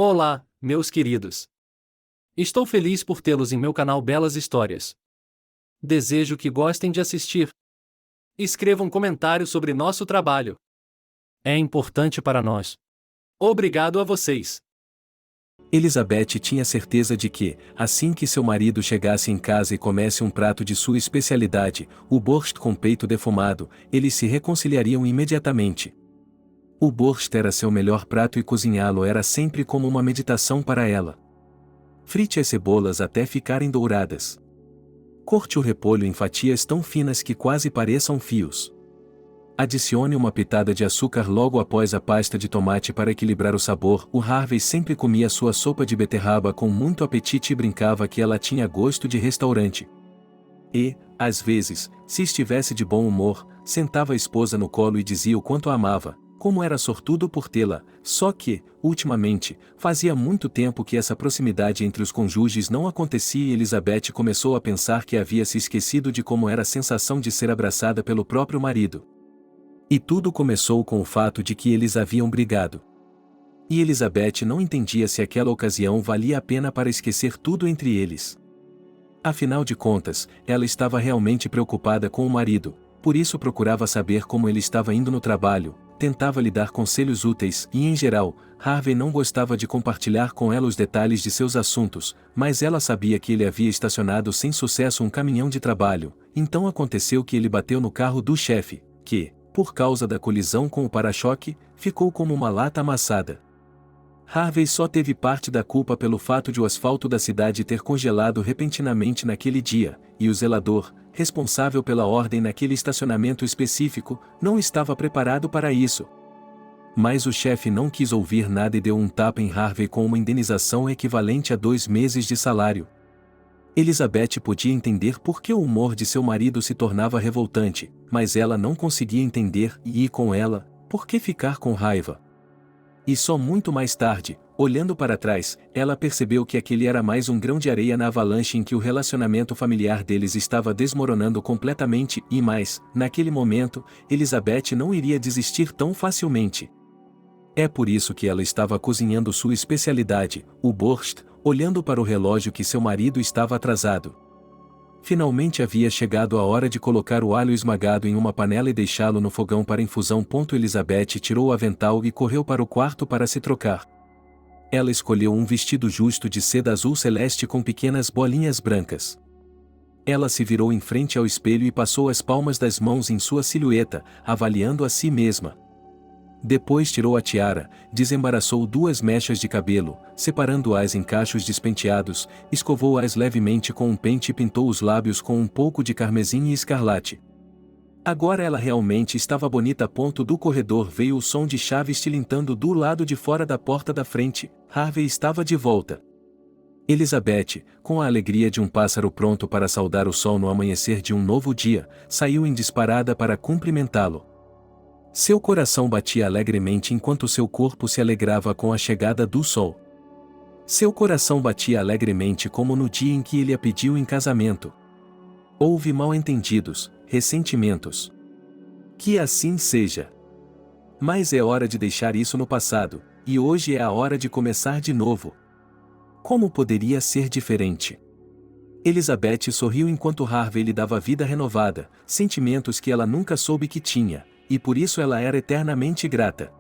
Olá, meus queridos. Estou feliz por tê-los em meu canal Belas Histórias. Desejo que gostem de assistir. Escreva um comentário sobre nosso trabalho. É importante para nós. Obrigado a vocês. Elizabeth tinha certeza de que, assim que seu marido chegasse em casa e comesse um prato de sua especialidade, o borscht com peito defumado, eles se reconciliariam imediatamente. O borscht era seu melhor prato e cozinhá-lo era sempre como uma meditação para ela. Frite as cebolas até ficarem douradas. Corte o repolho em fatias tão finas que quase pareçam fios. Adicione uma pitada de açúcar logo após a pasta de tomate para equilibrar o sabor. O Harvey sempre comia sua sopa de beterraba com muito apetite e brincava que ela tinha gosto de restaurante. E, às vezes, se estivesse de bom humor, sentava a esposa no colo e dizia o quanto a amava, como era sortudo por tê-la, só que, ultimamente, fazia muito tempo que essa proximidade entre os cônjuges não acontecia e Elizabeth começou a pensar que havia se esquecido de como era a sensação de ser abraçada pelo próprio marido. E tudo começou com o fato de que eles haviam brigado. E Elizabeth não entendia se aquela ocasião valia a pena para esquecer tudo entre eles. Afinal de contas, ela estava realmente preocupada com o marido, por isso procurava saber como ele estava indo no trabalho, tentava lhe dar conselhos úteis e, em geral, Harvey não gostava de compartilhar com ela os detalhes de seus assuntos, mas ela sabia que ele havia estacionado sem sucesso um caminhão de trabalho, então aconteceu que ele bateu no carro do chefe, que, por causa da colisão com o para-choque, ficou como uma lata amassada. Harvey só teve parte da culpa pelo fato de o asfalto da cidade ter congelado repentinamente naquele dia, e o zelador, responsável pela ordem naquele estacionamento específico, não estava preparado para isso. Mas o chefe não quis ouvir nada e deu um tapa em Harvey com uma indenização equivalente a 2 meses de salário. Elizabeth podia entender por que o humor de seu marido se tornava revoltante, mas ela não conseguia entender e, com ela, por que ficar com raiva. E só muito mais tarde, olhando para trás, ela percebeu que aquele era mais um grão de areia na avalanche em que o relacionamento familiar deles estava desmoronando completamente e mais, naquele momento, Elizabeth não iria desistir tão facilmente. É por isso que ela estava cozinhando sua especialidade, o borscht, olhando para o relógio que seu marido estava atrasado. Finalmente havia chegado a hora de colocar o alho esmagado em uma panela e deixá-lo no fogão para infusão. Elizabeth tirou o avental e correu para o quarto para se trocar. Ela escolheu um vestido justo de seda azul celeste com pequenas bolinhas brancas. Ela se virou em frente ao espelho e passou as palmas das mãos em sua silhueta, avaliando a si mesma. Depois tirou a tiara, desembaraçou 2 mechas de cabelo, separando-as em cachos despenteados, escovou-as levemente com um pente e pintou os lábios com um pouco de carmesim e escarlate. Agora ela realmente estava bonita. Do corredor veio o som de chaves tilintando do lado de fora da porta da frente. Harvey estava de volta. Elizabeth, com a alegria de um pássaro pronto para saudar o sol no amanhecer de um novo dia, saiu em disparada para cumprimentá-lo. Seu coração batia alegremente enquanto seu corpo se alegrava com a chegada do sol. Seu coração batia alegremente como no dia em que ele a pediu em casamento. Houve mal-entendidos, ressentimentos. Que assim seja. Mas é hora de deixar isso no passado, e hoje é a hora de começar de novo. Como poderia ser diferente? Elizabeth sorriu enquanto Harvey lhe dava vida renovada, sentimentos que ela nunca soube que tinha, e por isso ela era eternamente grata.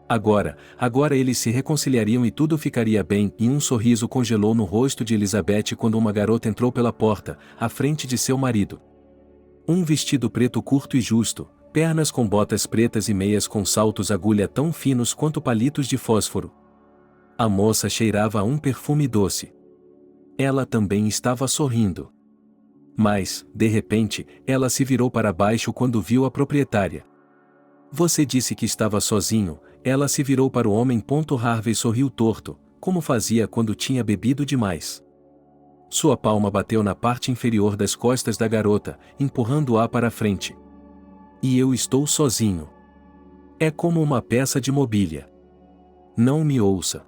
Agora eles se reconciliariam e tudo ficaria bem, e um sorriso congelou no rosto de Elizabeth quando uma garota entrou pela porta, à frente de seu marido. Um vestido preto curto e justo, pernas com botas pretas e meias com saltos agulha tão finos quanto palitos de fósforo. A moça cheirava a um perfume doce. Ela também estava sorrindo. Mas, de repente, ela se virou para baixo quando viu a proprietária. Você disse que estava sozinho. Ela se virou para o homem. Harvey sorriu torto, como fazia quando tinha bebido demais. Sua palma bateu na parte inferior das costas da garota, empurrando-a para a frente. E eu estou sozinho. É como uma peça de mobília. Não me ouça.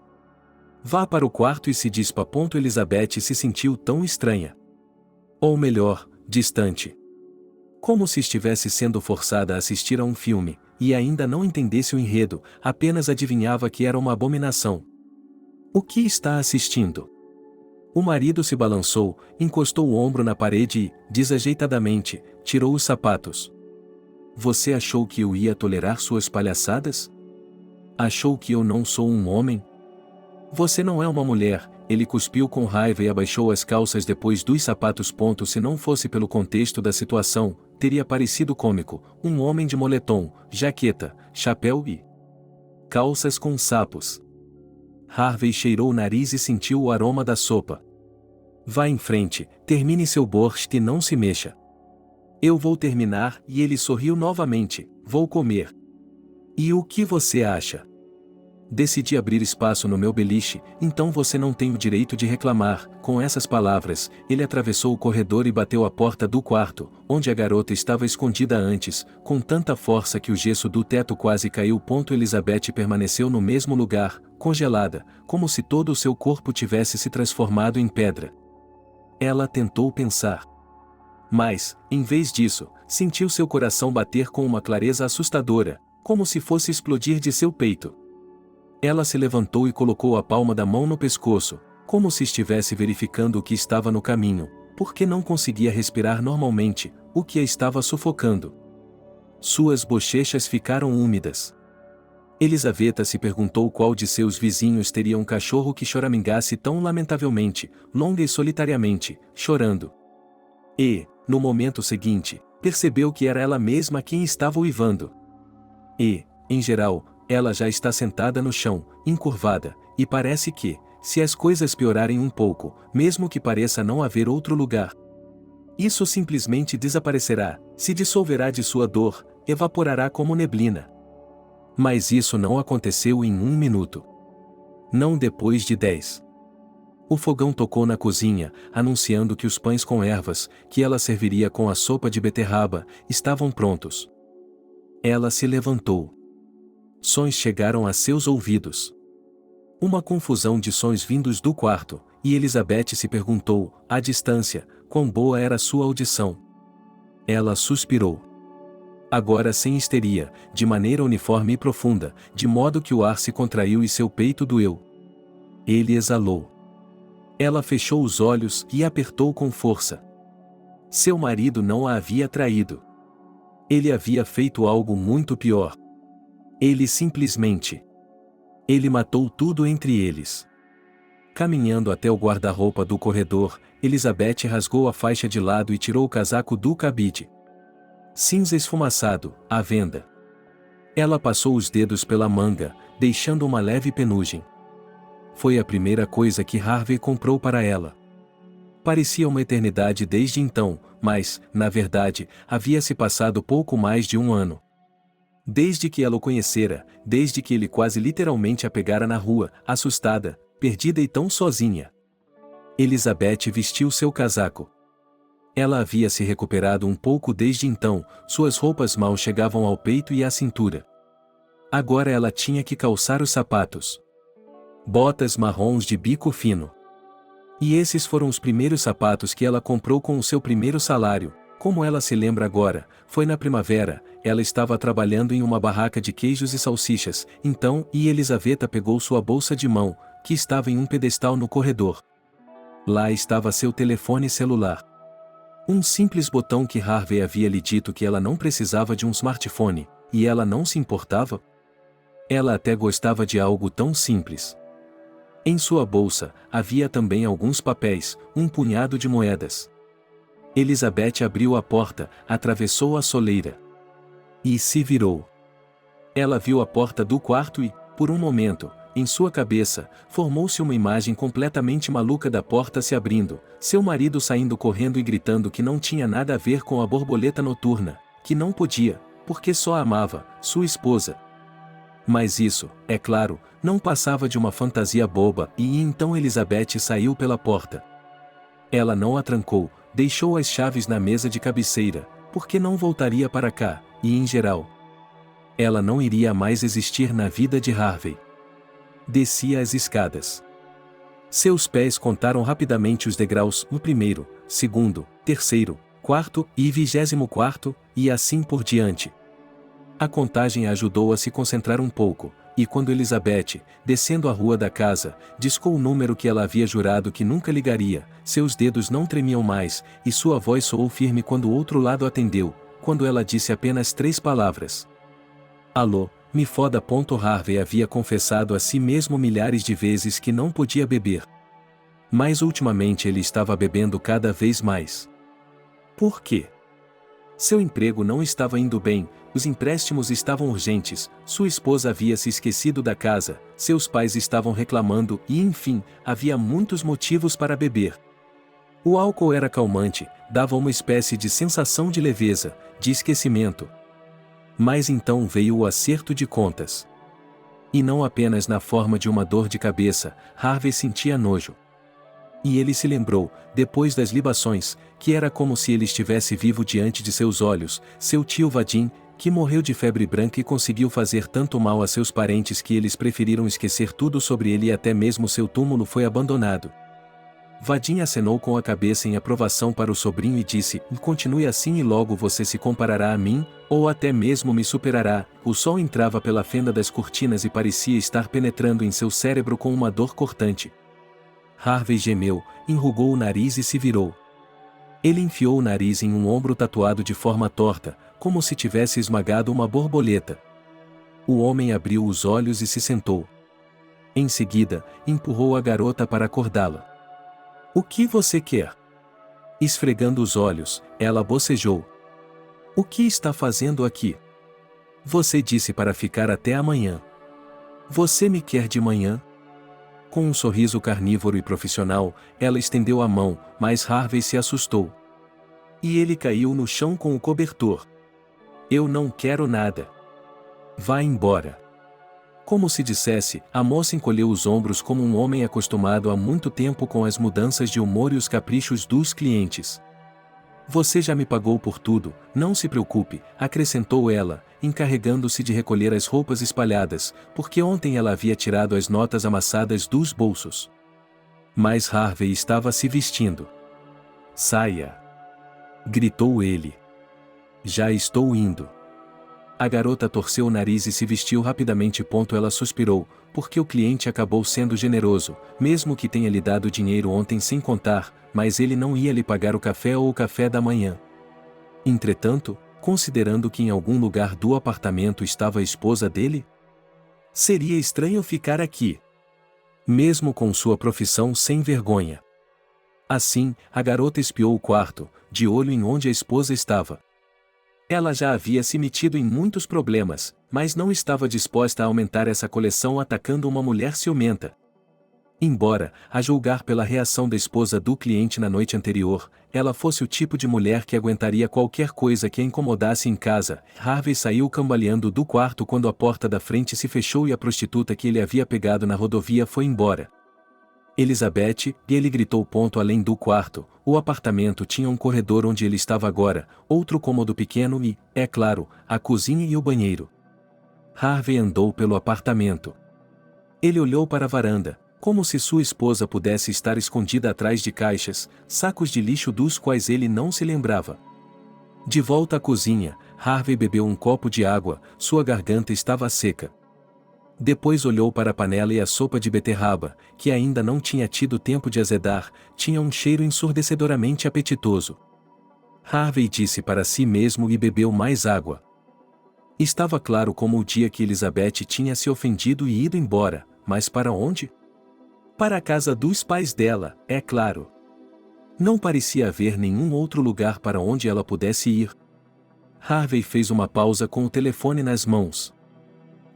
Vá para o quarto e se dispa. Elizabeth se sentiu tão estranha. Ou melhor, distante. Como se estivesse sendo forçada a assistir a um filme, e ainda não entendesse o enredo, apenas adivinhava que era uma abominação. O que está assistindo? O marido se balançou, encostou o ombro na parede e, desajeitadamente, tirou os sapatos. Você achou que eu ia tolerar suas palhaçadas? Achou que eu não sou um homem? Você não é uma mulher. Ele cuspiu com raiva e abaixou as calças depois dos sapatos. Se não fosse pelo contexto da situação, teria parecido cômico, um homem de moletom, jaqueta, chapéu e calças com sapos. Harvey cheirou o nariz e sentiu o aroma da sopa. Vá em frente, termine seu borscht e não se mexa. Eu vou terminar, e ele sorriu novamente, vou comer. E o que você acha? Decidi abrir espaço no meu beliche, então você não tem o direito de reclamar. Com essas palavras, ele atravessou o corredor e bateu a porta do quarto, onde a garota estava escondida antes, com tanta força que o gesso do teto quase caiu. Elizabeth permaneceu no mesmo lugar, congelada, como se todo o seu corpo tivesse se transformado em pedra. Ela tentou pensar. Mas, em vez disso, sentiu seu coração bater com uma clareza assustadora, como se fosse explodir de seu peito. Ela se levantou e colocou a palma da mão no pescoço, como se estivesse verificando o que estava no caminho, porque não conseguia respirar normalmente, o que a estava sufocando. Suas bochechas ficaram úmidas. Elizaveta se perguntou qual de seus vizinhos teria um cachorro que choramingasse tão lamentavelmente, longa e solitariamente, chorando. E, no momento seguinte, percebeu que era ela mesma quem estava uivando. E, em geral, ela já está sentada no chão, encurvada, e parece que, se as coisas piorarem um pouco, mesmo que pareça não haver outro lugar, isso simplesmente desaparecerá, se dissolverá de sua dor, evaporará como neblina. Mas isso não aconteceu em 1 minuto. Não depois de 10. O fogão tocou na cozinha, anunciando que os pães com ervas, que ela serviria com a sopa de beterraba, estavam prontos. Ela se levantou. Sons chegaram a seus ouvidos. Uma confusão de sons vindos do quarto, e Elizabeth se perguntou, à distância, quão boa era sua audição. Ela suspirou. Agora sem histeria, de maneira uniforme e profunda, de modo que o ar se contraiu e seu peito doeu. Ele exalou. Ela fechou os olhos e apertou com força. Seu marido não a havia traído. Ele havia feito algo muito pior. Ele simplesmente... Ele matou tudo entre eles. Caminhando até o guarda-roupa do corredor, Elizabeth rasgou a faixa de lado e tirou o casaco do cabide. Cinza esfumaçado, à venda. Ela passou os dedos pela manga, deixando uma leve penugem. Foi a primeira coisa que Harvey comprou para ela. Parecia uma eternidade desde então, mas, na verdade, havia-se passado pouco mais de 1 ano. Desde que ela o conhecera, desde que ele quase literalmente a pegara na rua, assustada, perdida e tão sozinha. Elizabeth vestiu seu casaco. Ela havia se recuperado um pouco desde então, suas roupas mal chegavam ao peito e à cintura. Agora ela tinha que calçar os sapatos. Botas marrons de bico fino. E esses foram os primeiros sapatos que ela comprou com o seu primeiro salário. Como ela se lembra agora, foi na primavera, ela estava trabalhando em uma barraca de queijos e salsichas, então, Elizaveta pegou sua bolsa de mão, que estava em um pedestal no corredor. Lá estava seu telefone celular. Um simples botão que Harvey havia lhe dito que ela não precisava de um smartphone, e ela não se importava? Ela até gostava de algo tão simples. Em sua bolsa, havia também alguns papéis, um punhado de moedas. Elizabeth abriu a porta, atravessou a soleira. E se virou. Ela viu a porta do quarto e, por um momento, em sua cabeça, formou-se uma imagem completamente maluca da porta se abrindo, seu marido saindo correndo e gritando que não tinha nada a ver com a borboleta noturna, que não podia, porque só amava, sua esposa. Mas isso, é claro, não passava de uma fantasia boba, e então Elizabeth saiu pela porta. Ela não a trancou, deixou as chaves na mesa de cabeceira, porque não voltaria para cá, e em geral, ela não iria mais existir na vida de Harvey. Descia as escadas. Seus pés contaram rapidamente os degraus, no primeiro, segundo, terceiro, quarto e 24º, e assim por diante. A contagem a ajudou a se concentrar um pouco, e quando Elizabeth, descendo a rua da casa, discou o número que ela havia jurado que nunca ligaria, seus dedos não tremiam mais, e sua voz soou firme quando o outro lado atendeu, quando ela disse apenas 3 palavras. Alô, me foda. Harvey havia confessado a si mesmo milhares de vezes que não podia beber. Mas ultimamente ele estava bebendo cada vez mais. Por quê? Seu emprego não estava indo bem, os empréstimos estavam urgentes, sua esposa havia se esquecido da casa, seus pais estavam reclamando e, enfim, havia muitos motivos para beber. O álcool era calmante, dava uma espécie de sensação de leveza, de esquecimento. Mas então veio o acerto de contas. E não apenas na forma de uma dor de cabeça, Harvey sentia nojo. E ele se lembrou, depois das libações, que era como se ele estivesse vivo diante de seus olhos, seu tio Vadim, que morreu de febre branca e conseguiu fazer tanto mal a seus parentes que eles preferiram esquecer tudo sobre ele e até mesmo seu túmulo foi abandonado. Vadim acenou com a cabeça em aprovação para o sobrinho e disse: continue assim e logo você se comparará a mim, ou até mesmo me superará. O sol entrava pela fenda das cortinas e parecia estar penetrando em seu cérebro com uma dor cortante. Harvey gemeu, enrugou o nariz e se virou. Ele enfiou o nariz em um ombro tatuado de forma torta, como se tivesse esmagado uma borboleta. O homem abriu os olhos e se sentou. Em seguida, empurrou a garota para acordá-la. O que você quer? Esfregando os olhos, ela bocejou. O que está fazendo aqui? Você disse para ficar até amanhã. Você me quer de manhã? Com um sorriso carnívoro e profissional, ela estendeu a mão, mas Harvey se assustou. E ele caiu no chão com o cobertor. Eu não quero nada. Vá embora. Como se dissesse, a moça encolheu os ombros como um homem acostumado há muito tempo com as mudanças de humor e os caprichos dos clientes. Você já me pagou por tudo, não se preocupe, acrescentou ela, encarregando-se de recolher as roupas espalhadas, porque ontem ela havia tirado as notas amassadas dos bolsos. Mas Harvey estava se vestindo. Saia! Gritou ele. Já estou indo. A garota torceu o nariz e se vestiu rapidamente. Ela suspirou, porque o cliente acabou sendo generoso, mesmo que tenha lhe dado dinheiro ontem sem contar, mas ele não ia lhe pagar o café ou o café da manhã. Entretanto, considerando que em algum lugar do apartamento estava a esposa dele, seria estranho ficar aqui. Mesmo com sua profissão sem vergonha. Assim, a garota espiou o quarto, de olho em onde a esposa estava. Ela já havia se metido em muitos problemas, mas não estava disposta a aumentar essa coleção atacando uma mulher ciumenta. Embora, a julgar pela reação da esposa do cliente na noite anterior, ela fosse o tipo de mulher que aguentaria qualquer coisa que a incomodasse em casa, Harvey saiu cambaleando do quarto quando a porta da frente se fechou e a prostituta que ele havia pegado na rodovia foi embora. Elizabeth, e ele gritou. Além do quarto, o apartamento tinha um corredor onde ele estava agora, outro cômodo pequeno e, é claro, a cozinha e o banheiro. Harvey andou pelo apartamento. Ele olhou para a varanda, como se sua esposa pudesse estar escondida atrás de caixas, sacos de lixo dos quais ele não se lembrava. De volta à cozinha, Harvey bebeu um copo de água, sua garganta estava seca. Depois olhou para a panela e a sopa de beterraba, que ainda não tinha tido tempo de azedar, tinha um cheiro ensurdecedoramente apetitoso. Harvey disse para si mesmo e bebeu mais água. Estava claro como o dia que Elizabeth tinha se ofendido e ido embora, mas para onde? Para a casa dos pais dela, é claro. Não parecia haver nenhum outro lugar para onde ela pudesse ir. Harvey fez uma pausa com o telefone nas mãos.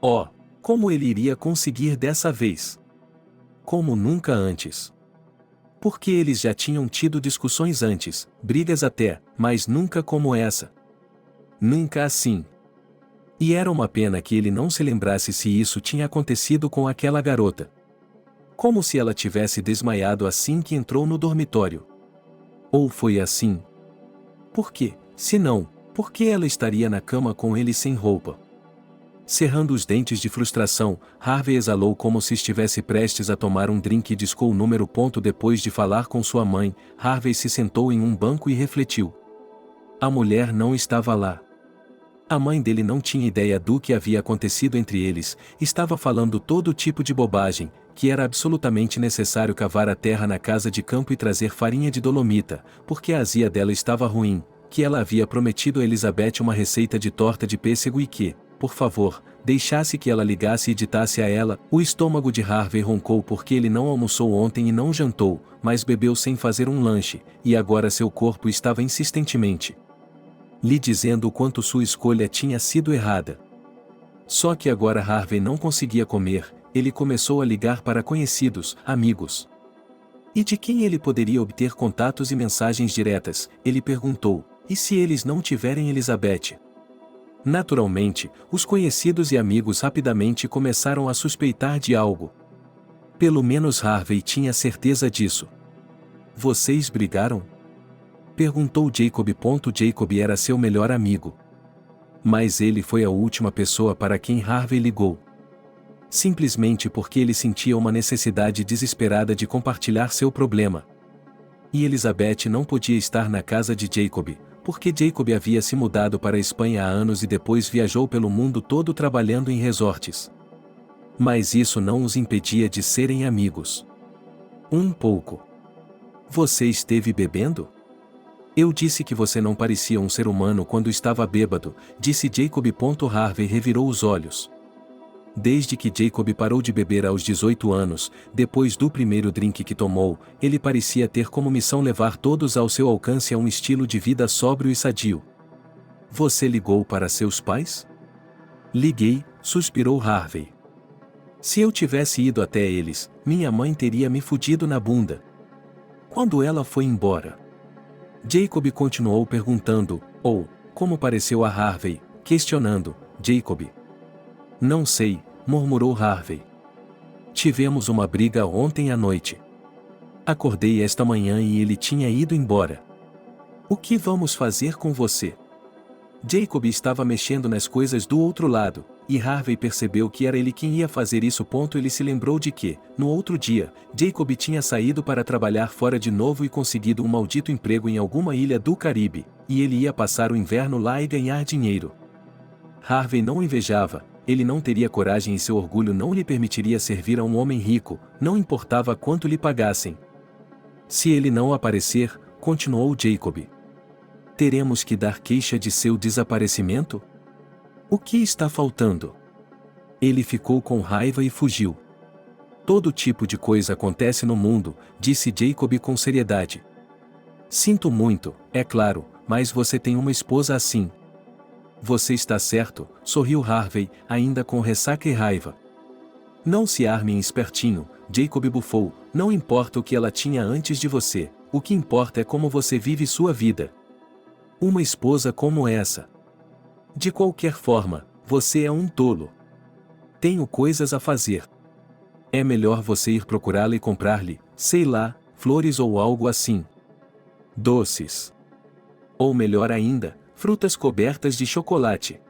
Oh! Como ele iria conseguir dessa vez? Como nunca antes. Porque eles já tinham tido discussões antes, brigas até, mas nunca como essa. Nunca assim. E era uma pena que ele não se lembrasse se isso tinha acontecido com aquela garota. Como se ela tivesse desmaiado assim que entrou no dormitório. Ou foi assim? Por quê? Se não, por que ela estaria na cama com ele sem roupa? Cerrando os dentes de frustração, Harvey exalou como se estivesse prestes a tomar um drink e discou o número. Depois de falar com sua mãe, Harvey se sentou em um banco e refletiu. A mulher não estava lá. A mãe dele não tinha ideia do que havia acontecido entre eles, estava falando todo tipo de bobagem, que era absolutamente necessário cavar a terra na casa de campo e trazer farinha de dolomita, porque a azia dela estava ruim, que ela havia prometido a Elizabeth uma receita de torta de pêssego e que, por favor, deixasse que ela ligasse e ditasse a ela. O estômago de Harvey roncou porque ele não almoçou ontem e não jantou, mas bebeu sem fazer um lanche, e agora seu corpo estava insistentemente lhe dizendo o quanto sua escolha tinha sido errada. Só que agora Harvey não conseguia comer, ele começou a ligar para conhecidos, amigos. E de quem ele poderia obter contatos e mensagens diretas, ele perguntou, e se eles não tiverem Elizabeth? Naturalmente, os conhecidos e amigos rapidamente começaram a suspeitar de algo. Pelo menos Harvey tinha certeza disso. Vocês brigaram? Perguntou Jacob. Jacob era seu melhor amigo. Mas ele foi a última pessoa para quem Harvey ligou. Simplesmente porque ele sentia uma necessidade desesperada de compartilhar seu problema. E Elizabeth não podia estar na casa de Jacob, porque Jacob havia se mudado para a Espanha há anos e depois viajou pelo mundo todo trabalhando em resorts. Mas isso não os impedia de serem amigos. Um pouco. Você esteve bebendo? Eu disse que você não parecia um ser humano quando estava bêbado, disse Jacob. Harvey revirou os olhos. Desde que Jacob parou de beber aos 18 anos, depois do primeiro drink que tomou, ele parecia ter como missão levar todos ao seu alcance a um estilo de vida sóbrio e sadio. Você ligou para seus pais? Liguei, suspirou Harvey. Se eu tivesse ido até eles, minha mãe teria me fudido na bunda. Quando ela foi embora? Jacob continuou perguntando, como pareceu a Harvey, questionando, Jacob. Não sei, murmurou Harvey. Tivemos uma briga ontem à noite. Acordei esta manhã e ele tinha ido embora. O que vamos fazer com você? Jacob estava mexendo nas coisas do outro lado, e Harvey percebeu que era ele quem ia fazer isso. Ele se lembrou de que, no outro dia, Jacob tinha saído para trabalhar fora de novo e conseguido um maldito emprego em alguma ilha do Caribe, e ele ia passar o inverno lá e ganhar dinheiro. Harvey não o invejava, ele não teria coragem e seu orgulho não lhe permitiria servir a um homem rico, não importava quanto lhe pagassem. Se ele não aparecer, continuou Jacob. Teremos que dar queixa de seu desaparecimento? O que está faltando? Ele ficou com raiva e fugiu. Todo tipo de coisa acontece no mundo, disse Jacob com seriedade. Sinto muito, é claro, mas você tem uma esposa assim. Você está certo, sorriu Harvey, ainda com ressaca e raiva. Não se arme em espertinho, Jacob bufou, não importa o que ela tinha antes de você, o que importa é como você vive sua vida. Uma esposa como essa. De qualquer forma, você é um tolo. Tenho coisas a fazer. É melhor você ir procurá-la e comprar-lhe, sei lá, flores ou algo assim. Doces. Ou melhor ainda, frutas cobertas de chocolate.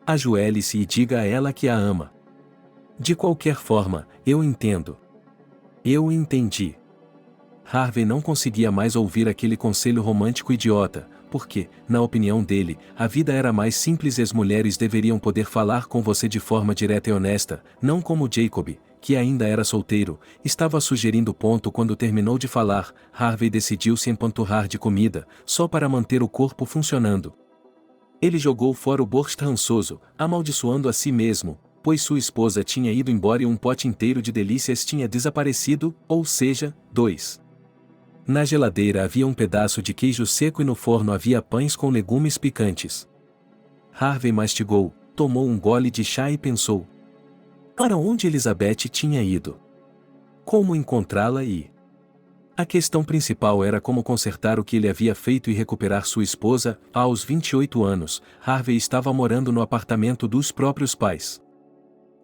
Ajoelhe-se e diga a ela que a ama. De qualquer forma, eu entendo. Eu entendi. Harvey não conseguia mais ouvir aquele conselho romântico idiota, porque, na opinião dele, a vida era mais simples e as mulheres deveriam poder falar com você de forma direta e honesta, não como Jacob, que ainda era solteiro, estava sugerindo. Quando terminou de falar, Harvey decidiu se empanturrar de comida, só para manter o corpo funcionando. Ele jogou fora o borscht rançoso, amaldiçoando a si mesmo, pois sua esposa tinha ido embora e um pote inteiro de delícias tinha desaparecido, ou seja, 2. Na geladeira havia um pedaço de queijo seco e no forno havia pães com legumes picantes. Harvey mastigou, tomou um gole de chá e pensou. Para onde Elizabeth tinha ido? Como encontrá-la e... A questão principal era como consertar o que ele havia feito e recuperar sua esposa. Aos 28 anos, Harvey estava morando no apartamento dos próprios pais.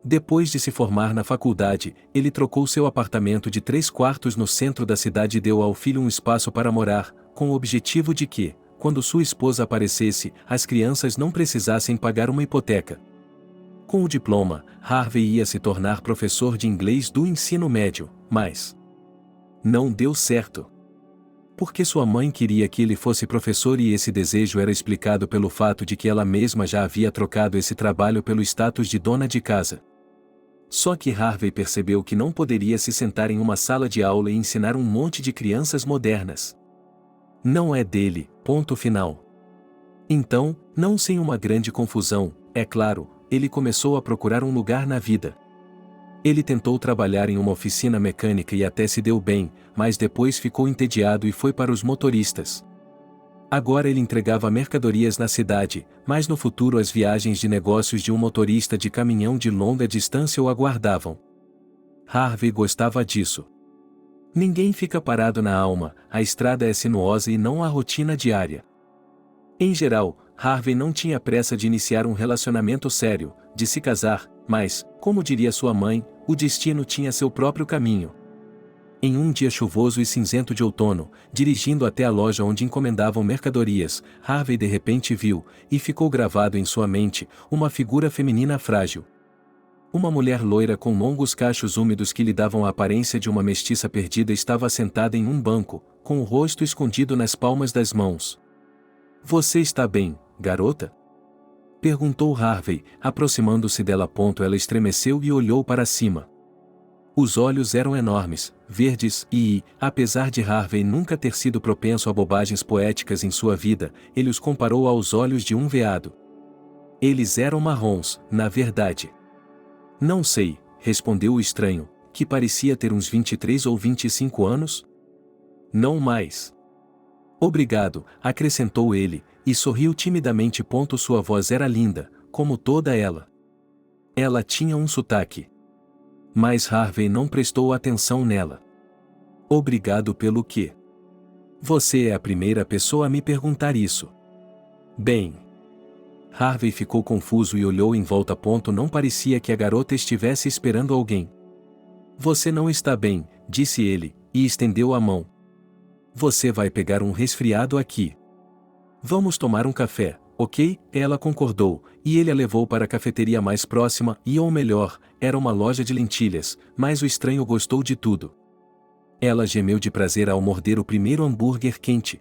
Depois de se formar na faculdade, ele trocou seu apartamento de 3 quartos no centro da cidade e deu ao filho um espaço para morar, com o objetivo de que, quando sua esposa aparecesse, as crianças não precisassem pagar uma hipoteca. Com o diploma, Harvey ia se tornar professor de inglês do ensino médio, mas não deu certo. Porque sua mãe queria que ele fosse professor e esse desejo era explicado pelo fato de que ela mesma já havia trocado esse trabalho pelo status de dona de casa. Só que Harvey percebeu que não poderia se sentar em uma sala de aula e ensinar um monte de crianças modernas. Não é dele, ponto final. Então, não sem uma grande confusão, é claro, ele começou a procurar um lugar na vida. Ele tentou trabalhar em uma oficina mecânica e até se deu bem, mas depois ficou entediado e foi para os motoristas. Agora ele entregava mercadorias na cidade, mas no futuro as viagens de negócios de um motorista de caminhão de longa distância o aguardavam. Harvey gostava disso. Ninguém fica parado na alma, a estrada é sinuosa e não há rotina diária. Em geral, Harvey não tinha pressa de iniciar um relacionamento sério, de se casar, mas, como diria sua mãe, o destino tinha seu próprio caminho. Em um dia chuvoso e cinzento de outono, dirigindo até a loja onde encomendavam mercadorias, Harvey de repente viu, e ficou gravado em sua mente, uma figura feminina frágil. Uma mulher loira com longos cachos úmidos que lhe davam a aparência de uma mestiça perdida estava sentada em um banco, com o rosto escondido nas palmas das mãos. "Você está bem, garota?" perguntou Harvey, aproximando-se dela. Ela estremeceu e olhou para cima. Os olhos eram enormes, verdes e, apesar de Harvey nunca ter sido propenso a bobagens poéticas em sua vida, ele os comparou aos olhos de um veado. Eles eram marrons, na verdade. "Não sei", respondeu o estranho, que parecia ter uns 23 ou 25 anos. "Não mais." "Obrigado", acrescentou ele, e sorriu timidamente. Sua voz era linda, como toda ela. Ela tinha um sotaque. Mas Harvey não prestou atenção nela. "Obrigado pelo quê?" "Você é a primeira pessoa a me perguntar isso." "Bem." Harvey ficou confuso e olhou em volta. Não parecia que a garota estivesse esperando alguém. "Você não está bem", disse ele, e estendeu a mão. "Você vai pegar um resfriado aqui. Vamos tomar um café, ok?" Ela concordou, e ele a levou para a cafeteria mais próxima, ou melhor, era uma loja de lentilhas, mas o estranho gostou de tudo. Ela gemeu de prazer ao morder o primeiro hambúrguer quente.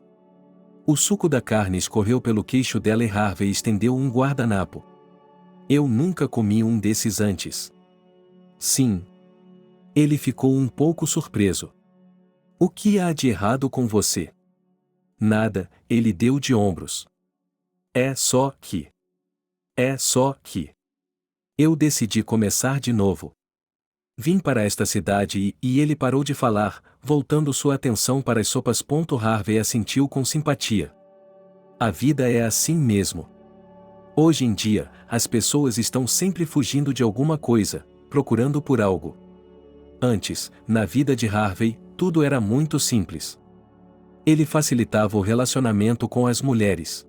O suco da carne escorreu pelo queixo dela e Harvey estendeu um guardanapo. "Eu nunca comi um desses antes." "Sim." Ele ficou um pouco surpreso. "O que há de errado com você?" "Nada", ele deu de ombros. É só que eu decidi começar de novo. Vim para esta cidade e ele parou de falar, voltando sua atenção para as sopas. Harvey assentiu com simpatia. "A vida é assim mesmo. Hoje em dia, as pessoas estão sempre fugindo de alguma coisa, procurando por algo. Antes, na vida de Harvey, tudo era muito simples. Ele facilitava o relacionamento com as mulheres.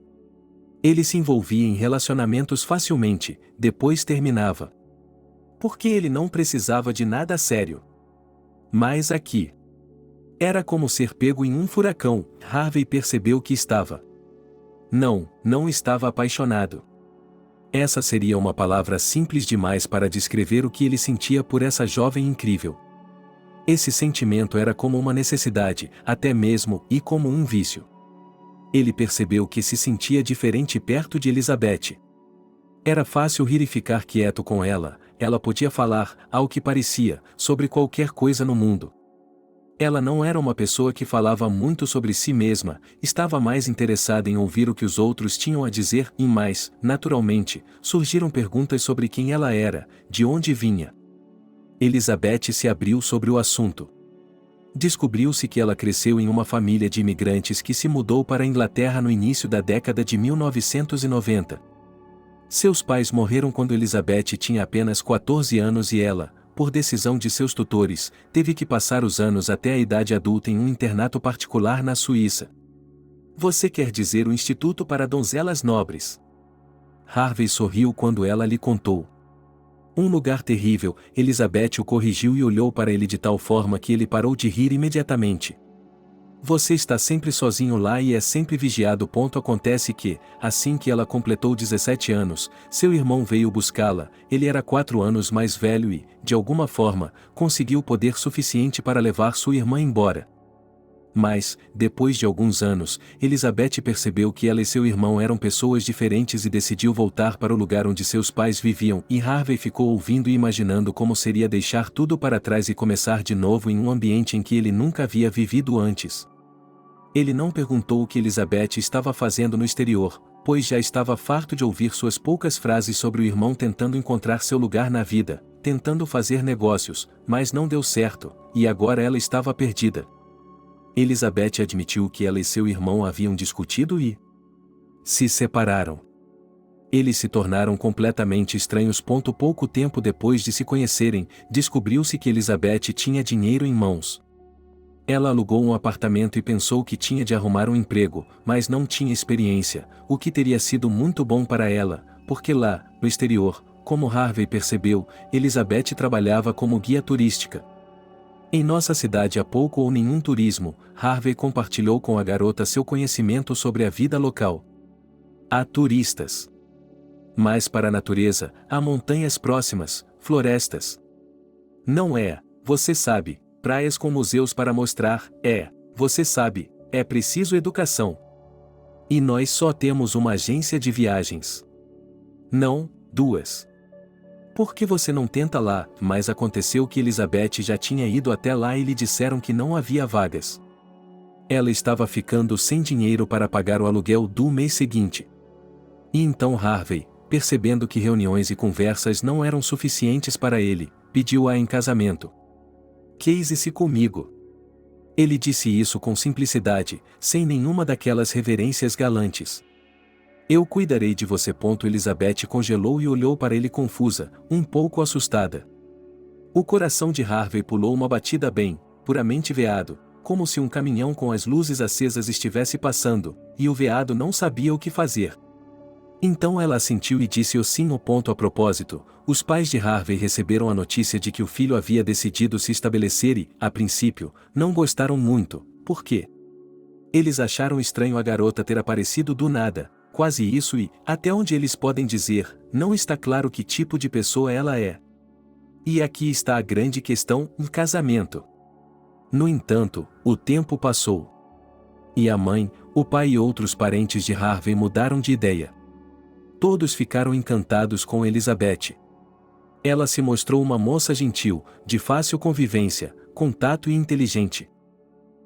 Ele se envolvia em relacionamentos facilmente, depois terminava. Porque ele não precisava de nada sério. Mas aqui era como ser pego em um furacão. Harvey percebeu que estava. Não estava apaixonado. Essa seria uma palavra simples demais para descrever o que ele sentia por essa jovem incrível. Esse sentimento era como uma necessidade, até mesmo, e como um vício. Ele percebeu que se sentia diferente perto de Elizabeth. Era fácil rir e ficar quieto com ela, ela podia falar, ao que parecia, sobre qualquer coisa no mundo. Ela não era uma pessoa que falava muito sobre si mesma, estava mais interessada em ouvir o que os outros tinham a dizer, e mais, naturalmente, surgiram perguntas sobre quem ela era, de onde vinha. Elizabeth se abriu sobre o assunto. Descobriu-se que ela cresceu em uma família de imigrantes que se mudou para a Inglaterra no início da década de 1990. Seus pais morreram quando Elizabeth tinha apenas 14 anos e ela, por decisão de seus tutores, teve que passar os anos até a idade adulta em um internato particular na Suíça. "Você quer dizer o Instituto para Donzelas Nobres?" Harvey sorriu quando ela lhe contou. "Um lugar terrível", Elizabeth o corrigiu e olhou para ele de tal forma que ele parou de rir imediatamente. "Você está sempre sozinho lá e é sempre vigiado. Acontece que, assim que ela completou 17 anos, seu irmão veio buscá-la. Ele era 4 anos mais velho e, de alguma forma, conseguiu poder suficiente para levar sua irmã embora. Mas, depois de alguns anos, Elizabeth percebeu que ela e seu irmão eram pessoas diferentes e decidiu voltar para o lugar onde seus pais viviam, e Harvey ficou ouvindo e imaginando como seria deixar tudo para trás e começar de novo em um ambiente em que ele nunca havia vivido antes. Ele não perguntou o que Elizabeth estava fazendo no exterior, pois já estava farto de ouvir suas poucas frases sobre o irmão tentando encontrar seu lugar na vida, tentando fazer negócios, mas não deu certo, e agora ela estava perdida. Elizabeth admitiu que ela e seu irmão haviam discutido e se separaram. Eles se tornaram completamente estranhos. Pouco tempo depois de se conhecerem, descobriu-se que Elizabeth tinha dinheiro em mãos. Ela alugou um apartamento e pensou que tinha de arrumar um emprego, mas não tinha experiência, o que teria sido muito bom para ela, porque lá, no exterior, como Harvey percebeu, Elizabeth trabalhava como guia turística. Em nossa cidade há pouco ou nenhum turismo, Harvey compartilhou com a garota seu conhecimento sobre a vida local. Há turistas. Mas para a natureza, há montanhas próximas, florestas. Não é, você sabe, praias com museus para mostrar, você sabe, é preciso educação. E nós só temos uma agência de viagens. Não, duas. Por que você não tenta lá? Mas aconteceu que Elizabeth já tinha ido até lá e lhe disseram que não havia vagas. Ela estava ficando sem dinheiro para pagar o aluguel do mês seguinte. E então Harvey, percebendo que reuniões e conversas não eram suficientes para ele, pediu-a em casamento. Case-se comigo. Ele disse isso com simplicidade, sem nenhuma daquelas reverências galantes. Eu cuidarei de você. Elizabeth congelou e olhou para ele confusa, um pouco assustada. O coração de Harvey pulou uma batida bem, puramente veado, como se um caminhão com as luzes acesas estivesse passando, e o veado não sabia o que fazer. Então ela assentiu e disse sim. A propósito, os pais de Harvey receberam a notícia de que o filho havia decidido se estabelecer e, a princípio, não gostaram muito. Por quê? Eles acharam estranho a garota ter aparecido do nada. Quase isso e, até onde eles podem dizer, não está claro que tipo de pessoa ela é. E aqui está a grande questão, um casamento. No entanto, o tempo passou. E a mãe, o pai e outros parentes de Harvey mudaram de ideia. Todos ficaram encantados com Elizabeth. Ela se mostrou uma moça gentil, de fácil convivência, contato e inteligente.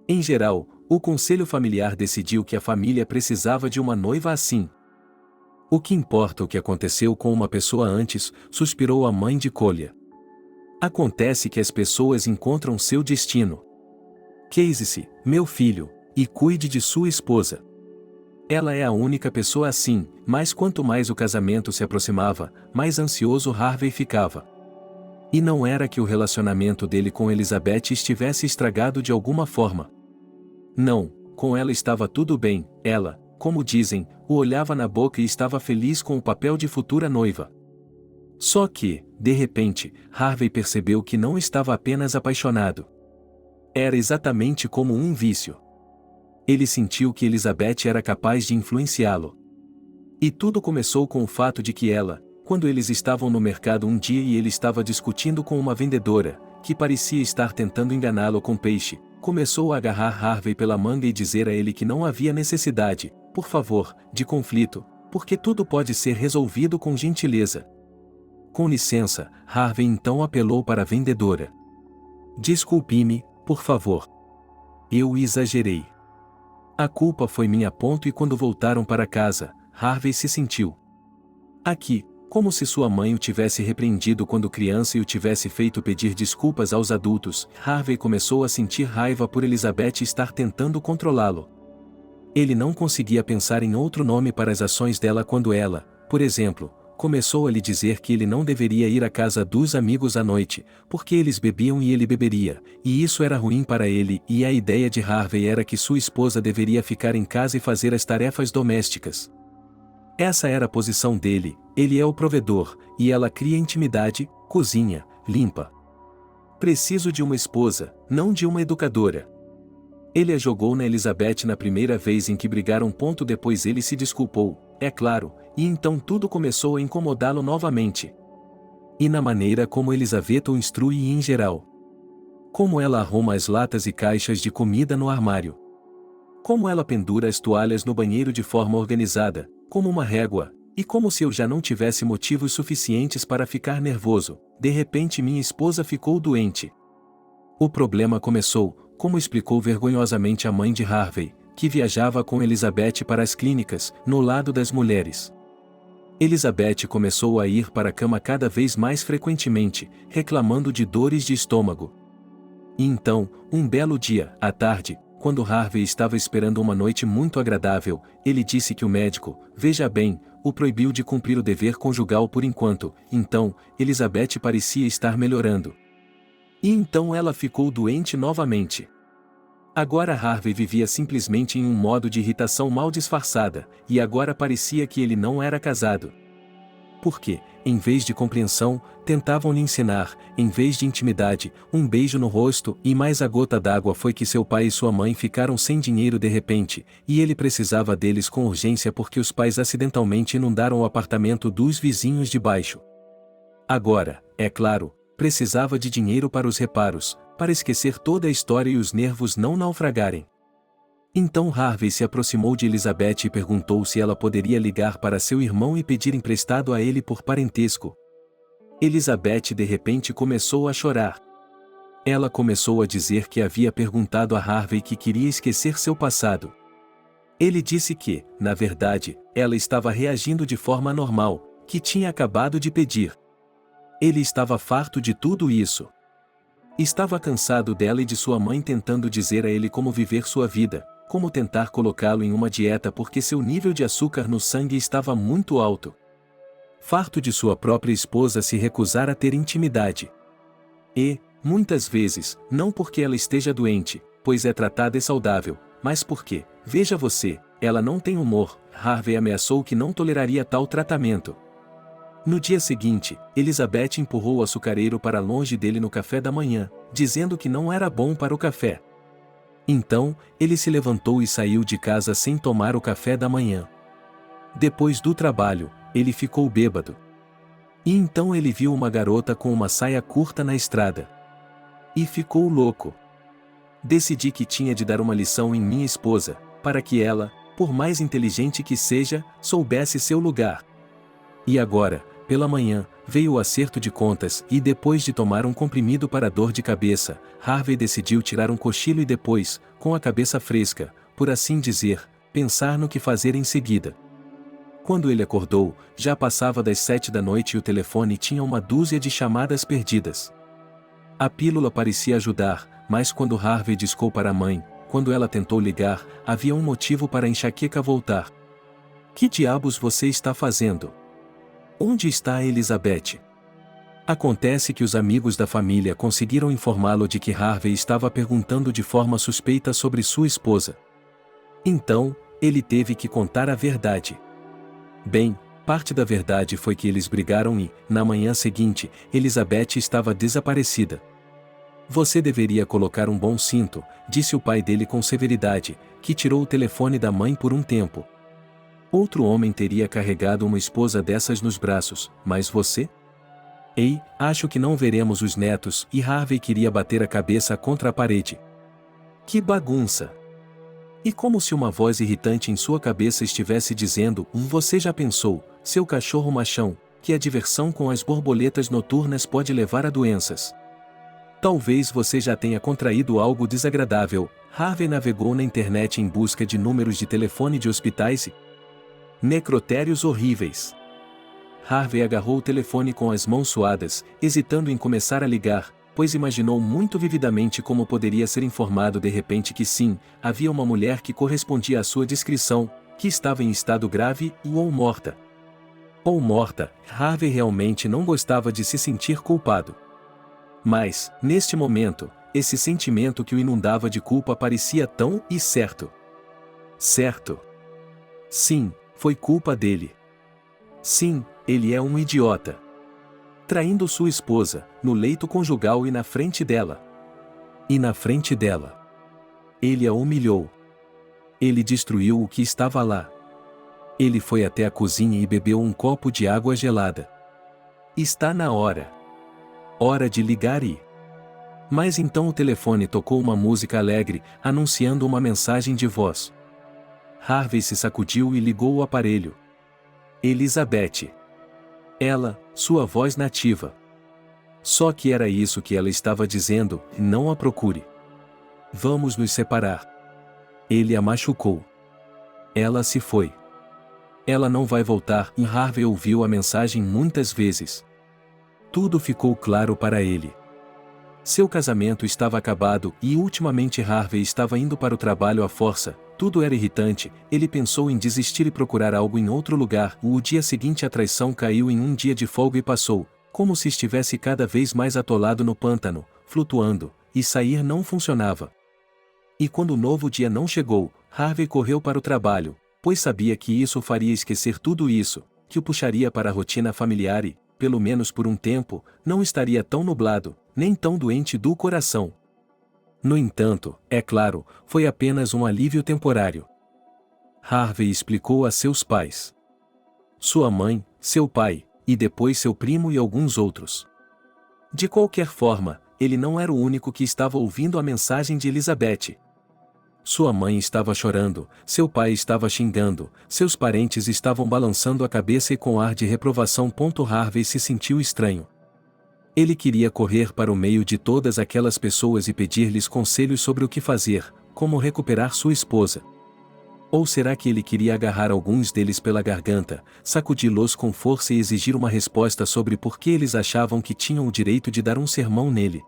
Em geral, o conselho familiar decidiu que a família precisava de uma noiva assim. O que importa o que aconteceu com uma pessoa antes, suspirou a mãe de Colha. Acontece que as pessoas encontram seu destino. Case-se, meu filho, e cuide de sua esposa. Ela é a única pessoa assim, mas quanto mais o casamento se aproximava, mais ansioso Harvey ficava. E não era que o relacionamento dele com Elizabeth estivesse estragado de alguma forma. Não, com ela estava tudo bem, ela, como dizem, o olhava na boca e estava feliz com o papel de futura noiva. Só que, de repente, Harvey percebeu que não estava apenas apaixonado. Era exatamente como um vício. Ele sentiu que Elizabeth era capaz de influenciá-lo. E tudo começou com o fato de que ela, quando eles estavam no mercado um dia e ele estava discutindo com uma vendedora, que parecia estar tentando enganá-lo com peixe, começou a agarrar Harvey pela manga e dizer a ele que não havia necessidade, por favor, de conflito, porque tudo pode ser resolvido com gentileza. Com licença, Harvey então apelou para a vendedora. Desculpe-me, por favor. Eu exagerei. A culpa foi minha. E quando voltaram para casa, Harvey se sentiu aqui, como se sua mãe o tivesse repreendido quando criança e o tivesse feito pedir desculpas aos adultos. Harvey começou a sentir raiva por Elizabeth estar tentando controlá-lo. Ele não conseguia pensar em outro nome para as ações dela quando ela, por exemplo, começou a lhe dizer que ele não deveria ir à casa dos amigos à noite, porque eles bebiam e ele beberia, e isso era ruim para ele, e a ideia de Harvey era que sua esposa deveria ficar em casa e fazer as tarefas domésticas. Essa era a posição dele, ele é o provedor, e ela cria intimidade, cozinha, limpa. Preciso de uma esposa, não de uma educadora. Ele a jogou na Elizabeth na primeira vez em que brigaram. Depois ele se desculpou, é claro, e então tudo começou a incomodá-lo novamente. E na maneira como Elizabeth o instrui e em geral. Como ela arruma as latas e caixas de comida no armário. Como ela pendura as toalhas no banheiro de forma organizada, como uma régua, e como se eu já não tivesse motivos suficientes para ficar nervoso, de repente minha esposa ficou doente. O problema começou, como explicou vergonhosamente a mãe de Harvey, que viajava com Elizabeth para as clínicas, no lado das mulheres. Elizabeth começou a ir para a cama cada vez mais frequentemente, reclamando de dores de estômago. E então, um belo dia, à tarde, quando Harvey estava esperando uma noite muito agradável, ele disse que o médico, veja bem, o proibiu de cumprir o dever conjugal por enquanto. Então, Elizabeth parecia estar melhorando. E então ela ficou doente novamente. Agora Harvey vivia simplesmente em um modo de irritação mal disfarçada, e agora parecia que ele não era casado. Porque, em vez de compreensão, tentavam lhe ensinar, em vez de intimidade, um beijo no rosto, e mais a gota d'água foi que seu pai e sua mãe ficaram sem dinheiro de repente, e ele precisava deles com urgência porque os pais acidentalmente inundaram o apartamento dos vizinhos de baixo. Agora, é claro, precisava de dinheiro para os reparos, para esquecer toda a história e os nervos não naufragarem. Então Harvey se aproximou de Elizabeth e perguntou se ela poderia ligar para seu irmão e pedir emprestado a ele por parentesco. Elizabeth de repente começou a chorar. Ela começou a dizer que havia perguntado a Harvey que queria esquecer seu passado. Ele disse que, na verdade, ela estava reagindo de forma normal, que tinha acabado de pedir. Ele estava farto de tudo isso. Estava cansado dela e de sua mãe tentando dizer a ele como viver sua vida, como tentar colocá-lo em uma dieta porque seu nível de açúcar no sangue estava muito alto. Farto de sua própria esposa se recusar a ter intimidade. E, muitas vezes, não porque ela esteja doente, pois é tratada e saudável, mas porque, veja você, ela não tem humor. Harvey ameaçou que não toleraria tal tratamento. No dia seguinte, Elizabeth empurrou o açucareiro para longe dele no café da manhã, dizendo que não era bom para o café. Então, ele se levantou e saiu de casa sem tomar o café da manhã. Depois do trabalho, ele ficou bêbado. E então ele viu uma garota com uma saia curta na estrada. E ficou louco. Decidi que tinha de dar uma lição em minha esposa, para que ela, por mais inteligente que seja, soubesse seu lugar. E agora, pela manhã, veio o acerto de contas e depois de tomar um comprimido para dor de cabeça, Harvey decidiu tirar um cochilo e depois, com a cabeça fresca, por assim dizer, pensar no que fazer em seguida. Quando ele acordou, já passava das 7 da noite e o telefone tinha uma dúzia de chamadas perdidas. A pílula parecia ajudar, mas quando Harvey discou para a mãe, quando ela tentou ligar, havia um motivo para a enxaqueca voltar. Que diabos você está fazendo? Onde está a Elizabeth? Acontece que os amigos da família conseguiram informá-lo de que Harvey estava perguntando de forma suspeita sobre sua esposa. Então, ele teve que contar a verdade. Bem, parte da verdade foi que eles brigaram e, na manhã seguinte, Elizabeth estava desaparecida. Você deveria colocar um bom cinto, disse o pai dele com severidade, que tirou o telefone da mãe por um tempo. Outro homem teria carregado uma esposa dessas nos braços, mas você? Ei, acho que não veremos os netos, e Harvey queria bater a cabeça contra a parede. Que bagunça! E como se uma voz irritante em sua cabeça estivesse dizendo, você já pensou, seu cachorro machão, que a diversão com as borboletas noturnas pode levar a doenças. Talvez você já tenha contraído algo desagradável. Harvey navegou na internet em busca de números de telefone de hospitais e necrotérios horríveis. Harvey agarrou o telefone com as mãos suadas, hesitando em começar a ligar, pois imaginou muito vividamente como poderia ser informado de repente que sim, havia uma mulher que correspondia à sua descrição, que estava em estado grave ou morta. Ou morta, Harvey realmente não gostava de se sentir culpado. Mas, neste momento, esse sentimento que o inundava de culpa parecia tão certo. Certo. Sim, foi culpa dele. Sim, ele é um idiota. Traindo sua esposa, no leito conjugal e na frente dela. E na frente dela. Ele a humilhou. Ele destruiu o que estava lá. Ele foi até a cozinha e bebeu um copo de água gelada. Está na hora. Hora de ligar e Mas então o telefone tocou uma música alegre, anunciando uma mensagem de voz. Harvey se sacudiu e ligou o aparelho. Elizabeth. Ela, sua voz nativa. Só que era isso que ela estava dizendo: não a procure. Vamos nos separar. Ele a machucou. Ela se foi. Ela não vai voltar. E Harvey ouviu a mensagem muitas vezes. Tudo ficou claro para ele. Seu casamento estava acabado e ultimamente Harvey estava indo para o trabalho à força. Tudo era irritante. Ele pensou em desistir e procurar algo em outro lugar. O dia seguinte a traição caiu em um dia de folga e passou, como se estivesse cada vez mais atolado no pântano, flutuando, e sair não funcionava. E quando o novo dia não chegou, Harvey correu para o trabalho, pois sabia que isso o faria esquecer tudo isso, que o puxaria para a rotina familiar e, pelo menos por um tempo, não estaria tão nublado, nem tão doente do coração. No entanto, é claro, foi apenas um alívio temporário. Harvey explicou a seus pais. Sua mãe, seu pai, e depois seu primo e alguns outros. De qualquer forma, ele não era o único que estava ouvindo a mensagem de Elizabeth. Sua mãe estava chorando, seu pai estava xingando, seus parentes estavam balançando a cabeça e com ar de reprovação. Harvey se sentiu estranho. Ele queria correr para o meio de todas aquelas pessoas e pedir-lhes conselhos sobre o que fazer, como recuperar sua esposa. Ou será que ele queria agarrar alguns deles pela garganta, sacudi-los com força e exigir uma resposta sobre por que eles achavam que tinham o direito de dar um sermão nele?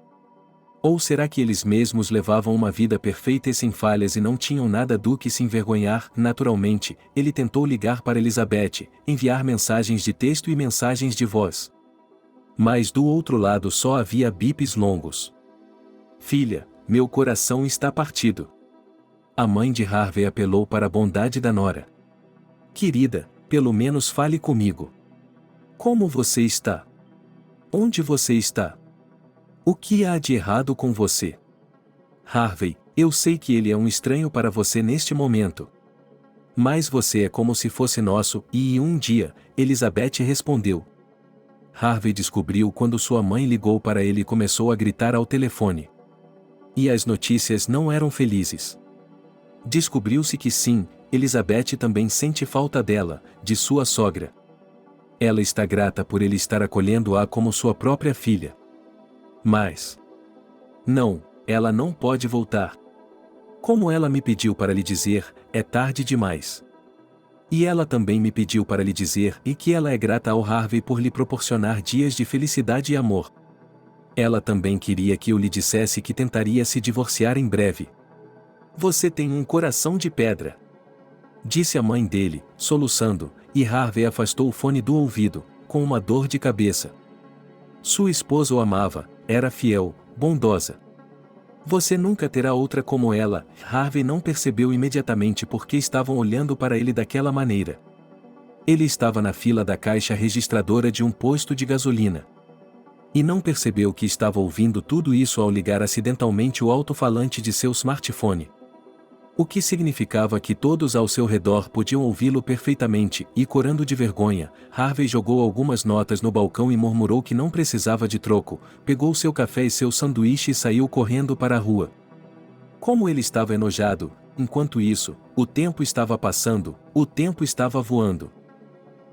Ou será que eles mesmos levavam uma vida perfeita e sem falhas e não tinham nada do que se envergonhar? Naturalmente, ele tentou ligar para Elizabeth, enviar mensagens de texto e mensagens de voz. Mas do outro lado só havia bips longos. Filha, meu coração está partido. A mãe de Harvey apelou para a bondade da nora. Querida, pelo menos fale comigo. Como você está? Onde você está? O que há de errado com você? Harvey, eu sei que ele é um estranho para você neste momento. Mas você é como se fosse nosso, e um dia, Elizabeth respondeu. Harvey descobriu quando sua mãe ligou para ele e começou a gritar ao telefone. E as notícias não eram felizes. Descobriu-se que sim, Elizabeth também sente falta dela, de sua sogra. Ela está grata por ele estar acolhendo-a como sua própria filha. Mas... não, ela não pode voltar. Como ela me pediu para lhe dizer, é tarde demais. E ela também me pediu para lhe dizer e que ela é grata ao Harvey por lhe proporcionar dias de felicidade e amor. Ela também queria que eu lhe dissesse que tentaria se divorciar em breve. Você tem um coração de pedra. Disse a mãe dele, soluçando, e Harvey afastou o fone do ouvido, com uma dor de cabeça. Sua esposa o amava, era fiel, bondosa. Você nunca terá outra como ela. Harvey não percebeu imediatamente por que estavam olhando para ele daquela maneira. Ele estava na fila da caixa registradora de um posto de gasolina. E não percebeu que estava ouvindo tudo isso ao ligar acidentalmente o alto-falante de seu smartphone. O que significava que todos ao seu redor podiam ouvi-lo perfeitamente, e corando de vergonha, Harvey jogou algumas notas no balcão e murmurou que não precisava de troco, pegou seu café e seu sanduíche e saiu correndo para a rua. Como ele estava enojado, enquanto isso, o tempo estava passando, o tempo estava voando.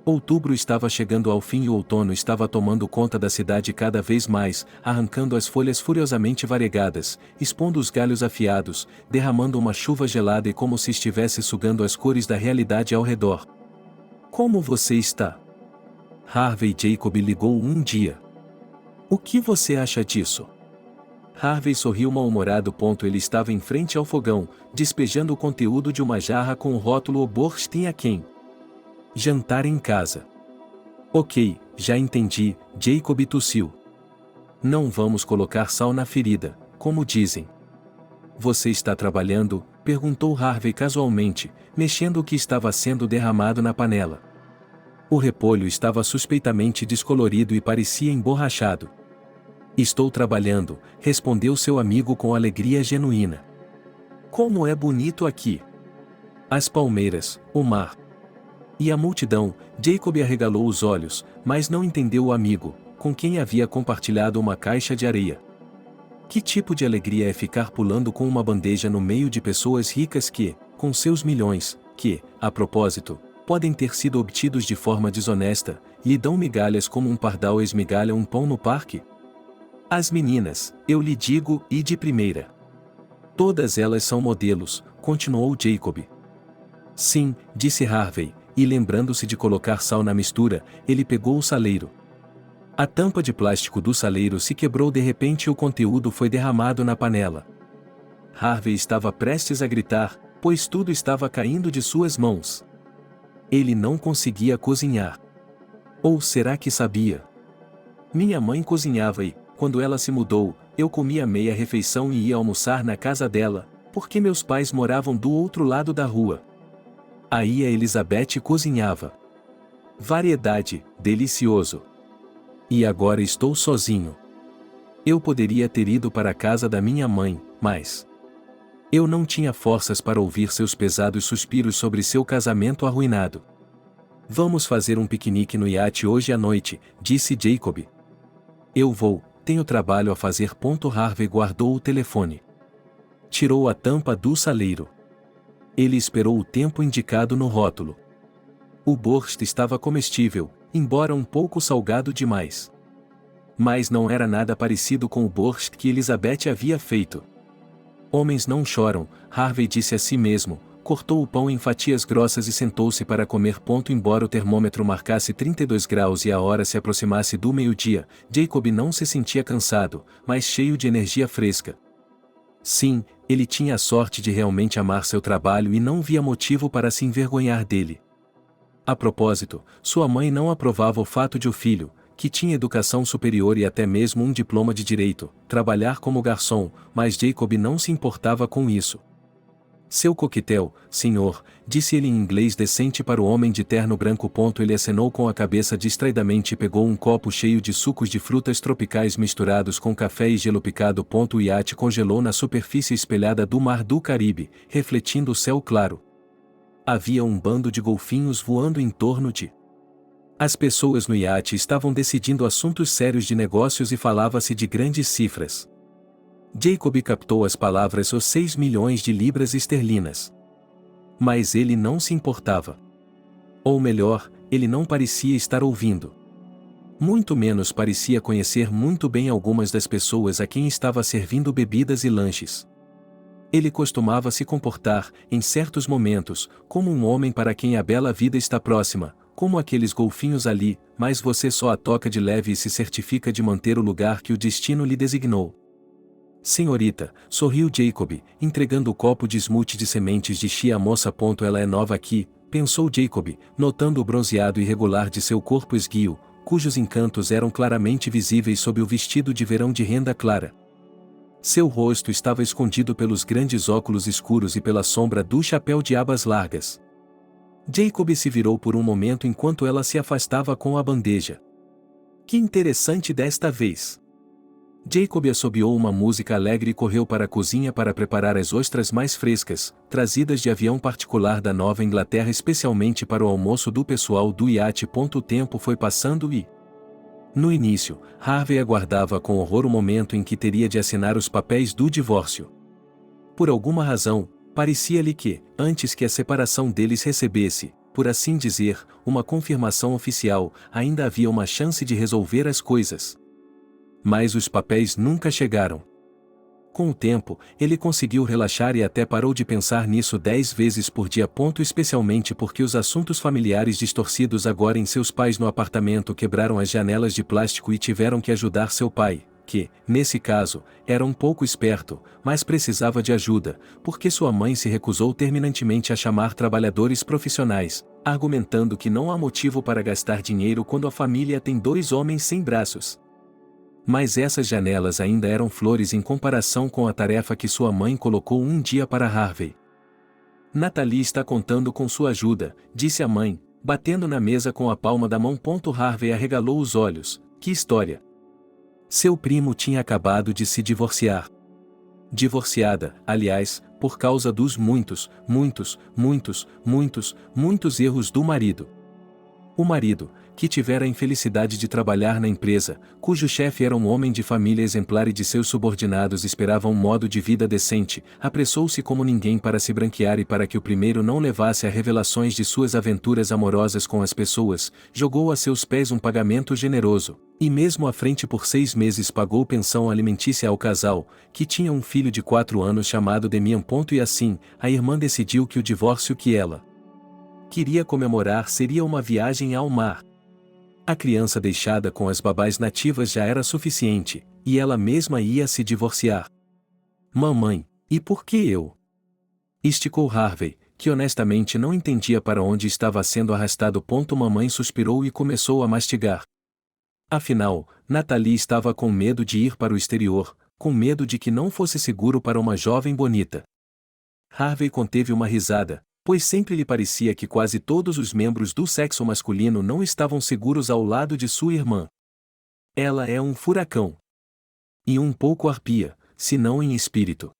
Outubro estava chegando ao fim e o outono estava tomando conta da cidade cada vez mais, arrancando as folhas furiosamente variegadas, expondo os galhos afiados, derramando uma chuva gelada e como se estivesse sugando as cores da realidade ao redor. Como você está? Harvey Jacob ligou um dia. O que você acha disso? Harvey sorriu mal-humorado. Ele estava em frente ao fogão, despejando o conteúdo de uma jarra com o rótulo O Borscht tem a quem? Jantar em casa. Ok, já entendi, Jacob tossiu. Não vamos colocar sal na ferida, como dizem. Você está trabalhando? Perguntou Harvey casualmente, mexendo o que estava sendo derramado na panela. O repolho estava suspeitamente descolorido e parecia emborrachado. Estou trabalhando, respondeu seu amigo com alegria genuína. Como é bonito aqui! As palmeiras, o mar. E a multidão. Jacob arregalou os olhos, mas não entendeu o amigo, com quem havia compartilhado uma caixa de areia. Que tipo de alegria é ficar pulando com uma bandeja no meio de pessoas ricas que, com seus milhões, que, a propósito, podem ter sido obtidos de forma desonesta, lhe dão migalhas como um pardal esmigalha um pão no parque? As meninas, eu lhe digo, e de primeira. Todas elas são modelos, continuou Jacob. Sim, disse Harvey, e lembrando-se de colocar sal na mistura, ele pegou o saleiro. A tampa de plástico do saleiro se quebrou de repente e o conteúdo foi derramado na panela. Harvey estava prestes a gritar, pois tudo estava caindo de suas mãos. Ele não conseguia cozinhar. Ou será que sabia? Minha mãe cozinhava e, quando ela se mudou, eu comia meia refeição e ia almoçar na casa dela, porque meus pais moravam do outro lado da rua. Aí a Elizabeth cozinhava. Variedade, delicioso. E agora estou sozinho. Eu poderia ter ido para a casa da minha mãe, mas eu não tinha forças para ouvir seus pesados suspiros sobre seu casamento arruinado. Vamos fazer um piquenique no iate hoje à noite, disse Jacob. Eu vou, tenho trabalho a fazer. Harvey guardou o telefone. Tirou a tampa do saleiro. Ele esperou o tempo indicado no rótulo. O borscht estava comestível, embora um pouco salgado demais. Mas não era nada parecido com o borscht que Elizabeth havia feito. Homens não choram, Harvey disse a si mesmo, cortou o pão em fatias grossas e sentou-se para comer. Embora o termômetro marcasse 32 graus e a hora se aproximasse do meio-dia, Jacob não se sentia cansado, mas cheio de energia fresca. Sim, ele tinha a sorte de realmente amar seu trabalho e não via motivo para se envergonhar dele. A propósito, sua mãe não aprovava o fato de o filho, que tinha educação superior e até mesmo um diploma de direito, trabalhar como garçom, mas Jacob não se importava com isso. Seu coquetel, senhor, disse ele em inglês decente para o homem de terno branco. Ele acenou com a cabeça distraidamente e pegou um copo cheio de sucos de frutas tropicais misturados com café e gelo picado. O iate congelou na superfície espelhada do mar do Caribe, refletindo o céu claro. Havia um bando de golfinhos voando em torno de. As pessoas no iate estavam decidindo assuntos sérios de negócios e falava-se de grandes cifras. Jacob captou as palavras: os 6 milhões de libras esterlinas. Mas ele não se importava. Ou melhor, ele não parecia estar ouvindo. Muito menos parecia conhecer muito bem algumas das pessoas a quem estava servindo bebidas e lanches. Ele costumava se comportar, em certos momentos, como um homem para quem a bela vida está próxima, como aqueles golfinhos ali, mas você só a toca de leve e se certifica de manter o lugar que o destino lhe designou. Senhorita, sorriu Jacob, entregando o copo de smoothie de sementes de chia à moça. Ela é nova aqui, pensou Jacob, notando o bronzeado irregular de seu corpo esguio, cujos encantos eram claramente visíveis sob o vestido de verão de renda clara. Seu rosto estava escondido pelos grandes óculos escuros e pela sombra do chapéu de abas largas. Jacob se virou por um momento enquanto ela se afastava com a bandeja. Que interessante desta vez! Jacob assobiou uma música alegre e correu para a cozinha para preparar as ostras mais frescas, trazidas de avião particular da Nova Inglaterra especialmente para o almoço do pessoal do iate. O tempo foi passando e... No início, Harvey aguardava com horror o momento em que teria de assinar os papéis do divórcio. Por alguma razão, parecia-lhe que, antes que a separação deles recebesse, por assim dizer, uma confirmação oficial, ainda havia uma chance de resolver as coisas. Mas os papéis nunca chegaram. Com o tempo, ele conseguiu relaxar e até parou de pensar nisso 10 vezes por dia. Especialmente porque os assuntos familiares distorcidos agora em seus pais no apartamento quebraram as janelas de plástico e tiveram que ajudar seu pai, que, nesse caso, era um pouco esperto, mas precisava de ajuda, porque sua mãe se recusou terminantemente a chamar trabalhadores profissionais, argumentando que não há motivo para gastar dinheiro quando a família tem 2 homens sem braços. Mas essas janelas ainda eram flores em comparação com a tarefa que sua mãe colocou um dia para Harvey. Natalie está contando com sua ajuda, disse a mãe, batendo na mesa com a palma da mão. Harvey arregalou os olhos. Que história! Seu primo tinha acabado de se divorciar. Divorciada, aliás, por causa dos muitos erros do marido. O marido, que tivera a infelicidade de trabalhar na empresa, cujo chefe era um homem de família exemplar e de seus subordinados esperava um modo de vida decente, apressou-se como ninguém para se branquear e para que o primeiro não levasse a revelações de suas aventuras amorosas com as pessoas, jogou a seus pés um pagamento generoso, e mesmo à frente por 6 meses pagou pensão alimentícia ao casal, que tinha um filho de 4 anos chamado Demian. E assim, a irmã decidiu que o divórcio que ela queria comemorar seria uma viagem ao mar. A criança deixada com as babás nativas já era suficiente, e ela mesma ia se divorciar. Mamãe, e por que eu? Esticou Harvey, que honestamente não entendia para onde estava sendo arrastado. Mamãe suspirou e começou a mastigar. Afinal, Natalie estava com medo de ir para o exterior, com medo de que não fosse seguro para uma jovem bonita. Harvey conteve uma risada, pois sempre lhe parecia que quase todos os membros do sexo masculino não estavam seguros ao lado de sua irmã. Ela é um furacão. E um pouco arpia, se não em espírito.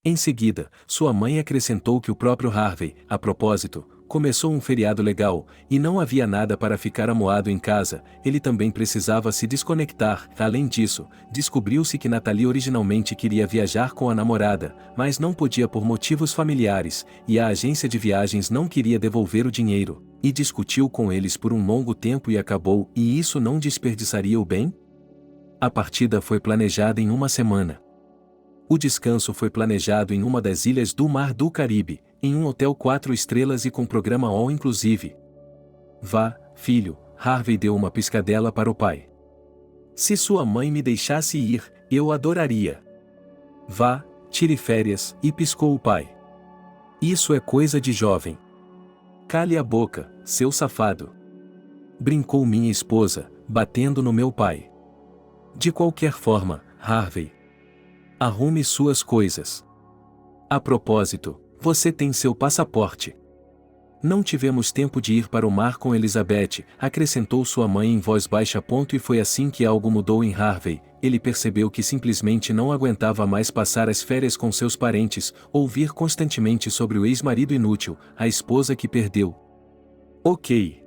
Em seguida, sua mãe acrescentou que o próprio Harvey, a propósito, começou um feriado legal, e não havia nada para ficar amuado em casa, ele também precisava se desconectar. Além disso, descobriu-se que Natalie originalmente queria viajar com a namorada, mas não podia por motivos familiares, e a agência de viagens não queria devolver o dinheiro, e discutiu com eles por um longo tempo e acabou, e isso não desperdiçaria o bem? A partida foi planejada em uma semana. O descanso foi planejado em uma das ilhas do Mar do Caribe, em um hotel 4 estrelas e com programa all inclusive. Vá, filho, Harvey deu uma piscadela para o pai. Se sua mãe me deixasse ir, eu adoraria. Vá, tire férias, e piscou o pai. Isso é coisa de jovem. Cale a boca, seu safado. Brincou minha esposa, batendo no meu pai. De qualquer forma, Harvey, arrume suas coisas. A propósito, você tem seu passaporte. Não tivemos tempo de ir para o mar com Elizabeth, acrescentou sua mãe em voz baixa. E foi assim que algo mudou em Harvey. Ele percebeu que simplesmente não aguentava mais passar as férias com seus parentes, ouvir constantemente sobre o ex-marido inútil, a esposa que perdeu. Ok,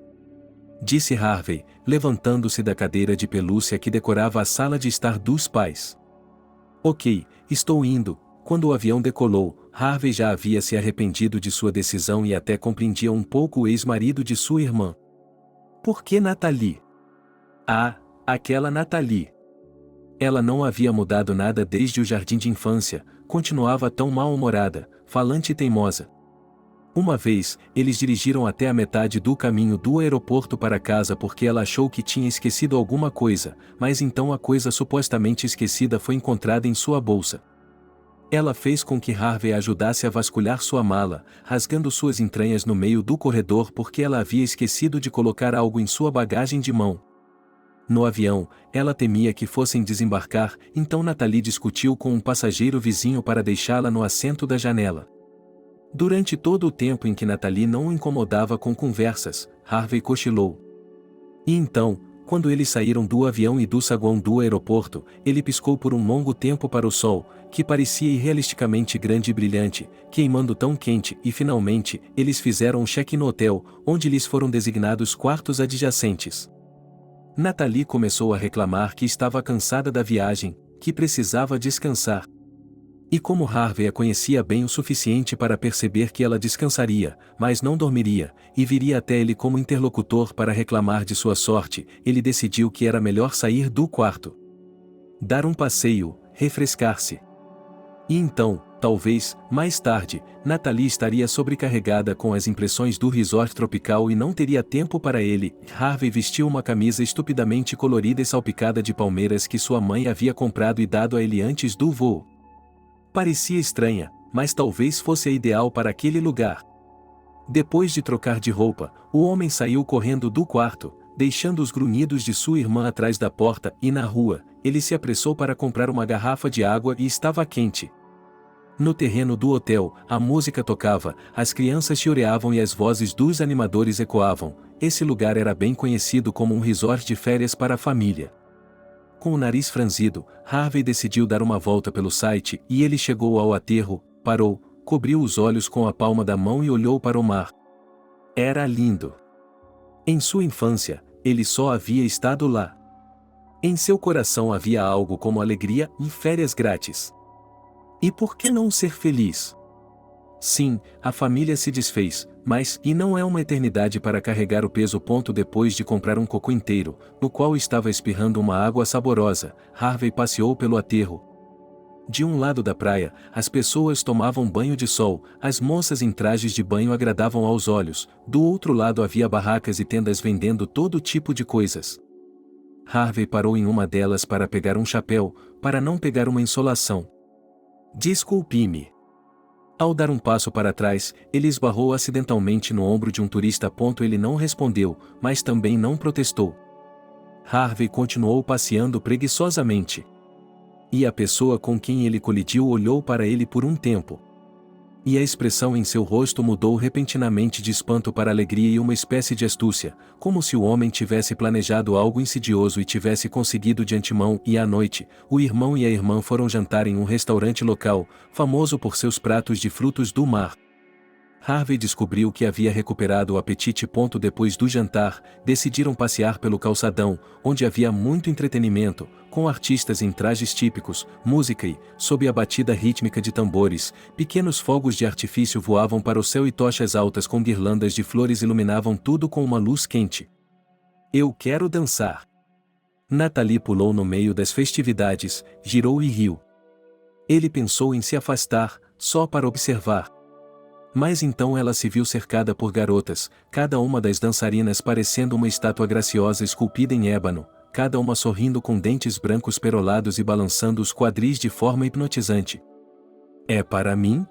disse Harvey, levantando-se da cadeira de pelúcia que decorava a sala de estar dos pais. Ok, estou indo. Quando o avião decolou, Harvey já havia se arrependido de sua decisão e até compreendia um pouco o ex-marido de sua irmã. Por que Natalie? Ah, aquela Natalie. Ela não havia mudado nada desde o jardim de infância, continuava tão mal-humorada, falante e teimosa. Uma vez, eles dirigiram até a metade do caminho do aeroporto para casa porque ela achou que tinha esquecido alguma coisa, mas então a coisa supostamente esquecida foi encontrada em sua bolsa. Ela fez com que Harvey a ajudasse a vasculhar sua mala, rasgando suas entranhas no meio do corredor porque ela havia esquecido de colocar algo em sua bagagem de mão. No avião, ela temia que fossem desembarcar, então Natalie discutiu com um passageiro vizinho para deixá-la no assento da janela. Durante todo o tempo em que Natalie não o incomodava com conversas, Harvey cochilou. E então, quando eles saíram do avião e do saguão do aeroporto, ele piscou por um longo tempo para o sol, que parecia irrealisticamente grande e brilhante, queimando tão quente, e finalmente, eles fizeram um check-in no hotel, onde lhes foram designados quartos adjacentes. Natalie começou a reclamar que estava cansada da viagem, que precisava descansar. E como Harvey a conhecia bem o suficiente para perceber que ela descansaria, mas não dormiria, e viria até ele como interlocutor para reclamar de sua sorte, ele decidiu que era melhor sair do quarto. Dar um passeio, refrescar-se. E então, talvez, mais tarde, Natalie estaria sobrecarregada com as impressões do resort tropical e não teria tempo para ele. Harvey vestiu uma camisa estupidamente colorida e salpicada de palmeiras que sua mãe havia comprado e dado a ele antes do voo. Parecia estranha, mas talvez fosse a ideal para aquele lugar. Depois de trocar de roupa, o homem saiu correndo do quarto, deixando os grunhidos de sua irmã atrás da porta, e na rua, ele se apressou para comprar uma garrafa de água e estava quente. No terreno do hotel, a música tocava, as crianças choreavam e as vozes dos animadores ecoavam. Esse lugar era bem conhecido como um resort de férias para a família. Com o nariz franzido, Harvey decidiu dar uma volta pelo site e ele chegou ao aterro, parou, cobriu os olhos com a palma da mão e olhou para o mar. Era lindo. Em sua infância, ele só havia estado lá. Em seu coração havia algo como alegria e férias grátis. E por que não ser feliz? Sim, a família se desfez, mas e não é uma eternidade para carregar o peso. Depois de comprar um coco inteiro, no qual estava espirrando uma água saborosa, Harvey passeou pelo aterro. De um lado da praia, as pessoas tomavam banho de sol, as moças em trajes de banho agradavam aos olhos, do outro lado havia barracas e tendas vendendo todo tipo de coisas. Harvey parou em uma delas para pegar um chapéu, para não pegar uma insolação. Desculpe-me. Ao dar um passo para trás, ele esbarrou acidentalmente no ombro de um turista. Ele não respondeu, mas também não protestou. Harvey continuou passeando preguiçosamente. E a pessoa com quem ele colidiu olhou para ele por um tempo. E a expressão em seu rosto mudou repentinamente de espanto para alegria e uma espécie de astúcia, como se o homem tivesse planejado algo insidioso e tivesse conseguido de antemão. E à noite, o irmão e a irmã foram jantar em um restaurante local, famoso por seus pratos de frutos do mar. Harvey descobriu que havia recuperado o apetite. Depois do jantar, decidiram passear pelo calçadão, onde havia muito entretenimento, com artistas em trajes típicos, música e, sob a batida rítmica de tambores, pequenos fogos de artifício voavam para o céu e tochas altas com guirlandas de flores iluminavam tudo com uma luz quente. Eu quero dançar. Natalie pulou no meio das festividades, girou e riu. Ele pensou em se afastar, só para observar. Mas então ela se viu cercada por garotas, cada uma das dançarinas parecendo uma estátua graciosa esculpida em ébano, cada uma sorrindo com dentes brancos perolados e balançando os quadris de forma hipnotizante. É para mim?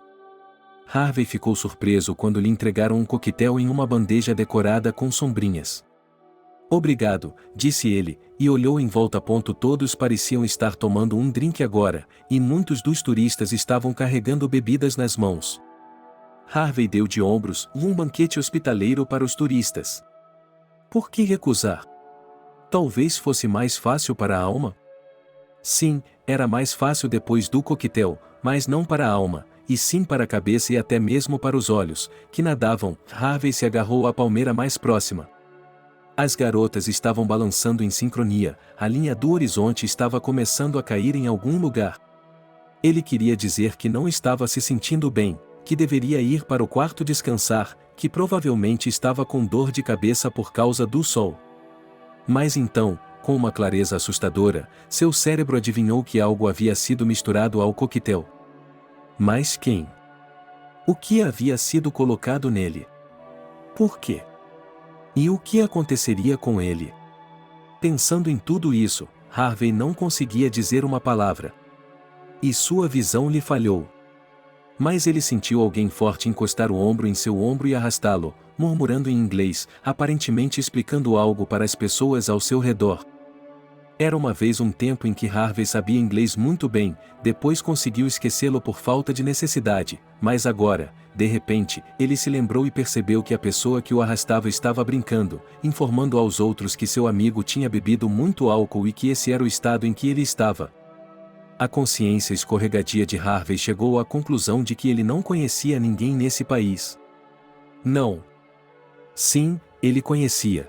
Harvey ficou surpreso quando lhe entregaram um coquetel em uma bandeja decorada com sombrinhas. Obrigado, disse ele, e olhou em volta. Todos pareciam estar tomando um drink agora, e muitos dos turistas estavam carregando bebidas nas mãos. Harvey deu de ombros, um banquete hospitaleiro para os turistas. Por que recusar? Talvez fosse mais fácil para a alma? Sim, era mais fácil depois do coquetel, mas não para a alma, e sim para a cabeça e até mesmo para os olhos, que nadavam. Harvey se agarrou à palmeira mais próxima. As garotas estavam balançando em sincronia, a linha do horizonte estava começando a cair em algum lugar. Ele queria dizer que não estava se sentindo bem, que deveria ir para o quarto descansar, que provavelmente estava com dor de cabeça por causa do sol. Mas então, com uma clareza assustadora, seu cérebro adivinhou que algo havia sido misturado ao coquetel. Mas quem? O que havia sido colocado nele? Por quê? E o que aconteceria com ele? Pensando em tudo isso, Harvey não conseguia dizer uma palavra. E sua visão lhe falhou. Mas ele sentiu alguém forte encostar o ombro em seu ombro e arrastá-lo, murmurando em inglês, aparentemente explicando algo para as pessoas ao seu redor. Era uma vez um tempo em que Harvey sabia inglês muito bem, depois conseguiu esquecê-lo por falta de necessidade, mas agora, de repente, ele se lembrou e percebeu que a pessoa que o arrastava estava brincando, informando aos outros que seu amigo tinha bebido muito álcool e que esse era o estado em que ele estava. A consciência escorregadia de Harvey chegou à conclusão de que ele não conhecia ninguém nesse país. Não. Sim, ele conhecia.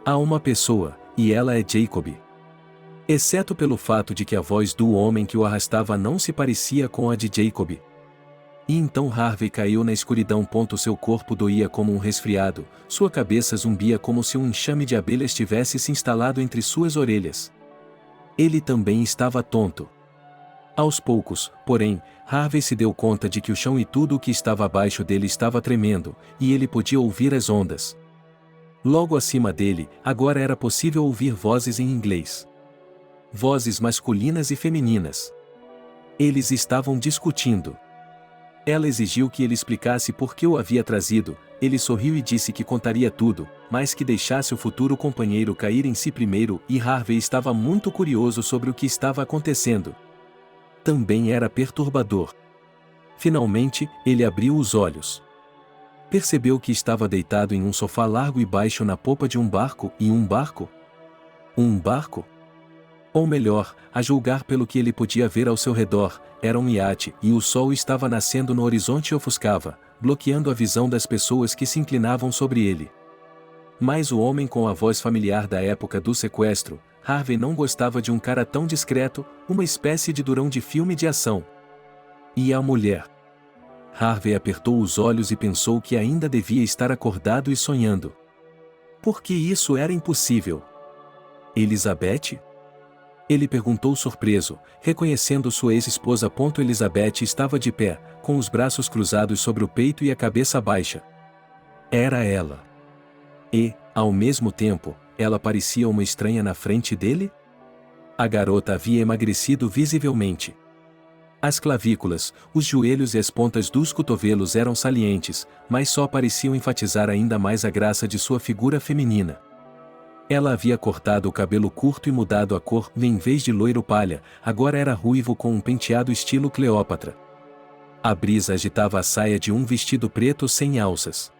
Há uma pessoa, e ela é Jacob. Exceto pelo fato de que a voz do homem que o arrastava não se parecia com a de Jacob. E então Harvey caiu na escuridão. Seu corpo doía como um resfriado, sua cabeça zumbia como se um enxame de abelhas tivesse se instalado entre suas orelhas. Ele também estava tonto. Aos poucos, porém, Harvey se deu conta de que o chão e tudo o que estava abaixo dele estava tremendo, e ele podia ouvir as ondas. Logo acima dele, agora era possível ouvir vozes em inglês. Vozes masculinas e femininas. Eles estavam discutindo. Ela exigiu que ele explicasse por que o havia trazido, ele sorriu e disse que contaria tudo, mas que deixasse o futuro companheiro cair em si primeiro, e Harvey estava muito curioso sobre o que estava acontecendo. Também era perturbador. Finalmente, ele abriu os olhos. Percebeu que estava deitado em um sofá largo e baixo na popa de um barco, e um barco? Um barco? Ou melhor, a julgar pelo que ele podia ver ao seu redor, era um iate, e o sol estava nascendo no horizonte e ofuscava, bloqueando a visão das pessoas que se inclinavam sobre ele. Mas o homem com a voz familiar da época do sequestro, Harvey não gostava de um cara tão discreto, uma espécie de durão de filme de ação. E a mulher? Harvey apertou os olhos e pensou que ainda devia estar acordado e sonhando. Porque isso era impossível. Elizabeth? Ele perguntou surpreso, reconhecendo sua ex-esposa. Elizabeth estava de pé, com os braços cruzados sobre o peito e a cabeça baixa. Era ela. E, ao mesmo tempo, ela parecia uma estranha na frente dele? A garota havia emagrecido visivelmente. As clavículas, os joelhos e as pontas dos cotovelos eram salientes, mas só pareciam enfatizar ainda mais a graça de sua figura feminina. Ela havia cortado o cabelo curto e mudado a cor, em vez de loiro palha, agora era ruivo com um penteado estilo Cleópatra. A brisa agitava a saia de um vestido preto sem alças.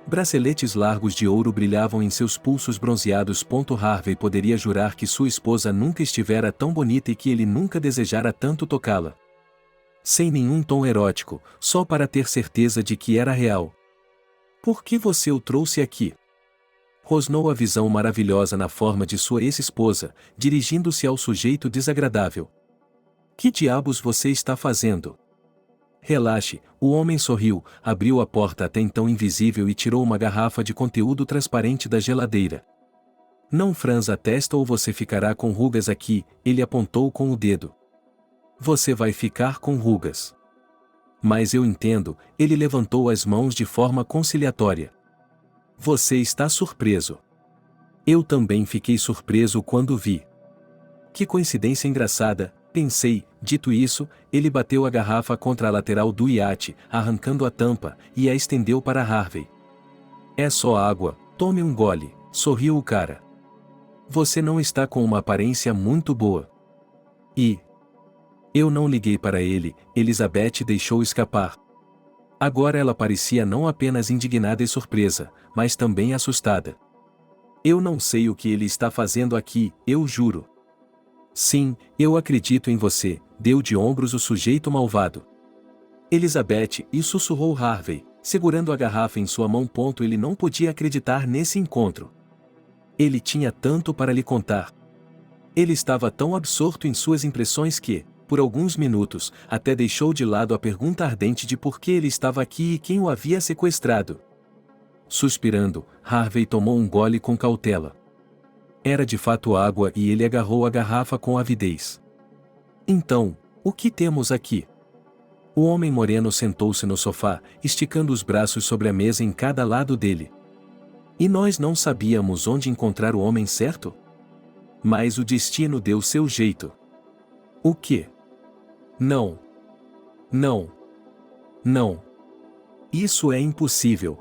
Braceletes largos de ouro brilhavam em seus pulsos bronzeados. Harvey poderia jurar que sua esposa nunca estivera tão bonita e que ele nunca desejara tanto tocá-la. Sem nenhum tom erótico, só para ter certeza de que era real. Por que você o trouxe aqui? Rosnou a visão maravilhosa na forma de sua ex-esposa, dirigindo-se ao sujeito desagradável. Que diabos você está fazendo? Relaxe, o homem sorriu, abriu a porta até então invisível e tirou uma garrafa de conteúdo transparente da geladeira. Não franza a testa ou você ficará com rugas aqui, ele apontou com o dedo. Você vai ficar com rugas. Mas eu entendo, ele levantou as mãos de forma conciliatória. Você está surpreso. Eu também fiquei surpreso quando vi. Que coincidência engraçada, pensei. Dito isso, ele bateu a garrafa contra a lateral do iate, arrancando a tampa, e a estendeu para Harvey. É só água, tome um gole, sorriu o cara. Você não está com uma aparência muito boa. E... Eu não liguei para ele, Elizabeth deixou escapar. Agora ela parecia não apenas indignada e surpresa, mas também assustada. Eu não sei o que ele está fazendo aqui, eu juro. Sim, eu acredito em você, deu de ombros o sujeito malvado. Elizabeth, e sussurrou Harvey, segurando a garrafa em sua mão. Ele não podia acreditar nesse encontro. Ele tinha tanto para lhe contar. Ele estava tão absorto em suas impressões que, por alguns minutos, até deixou de lado a pergunta ardente de por que ele estava aqui e quem o havia sequestrado. Suspirando, Harvey tomou um gole com cautela. Era de fato água e ele agarrou a garrafa com avidez. Então, o que temos aqui? O homem moreno sentou-se no sofá, esticando os braços sobre a mesa em cada lado dele. E nós não sabíamos onde encontrar o homem certo? Mas o destino deu seu jeito. O quê? Não. Não. Não. Isso é impossível.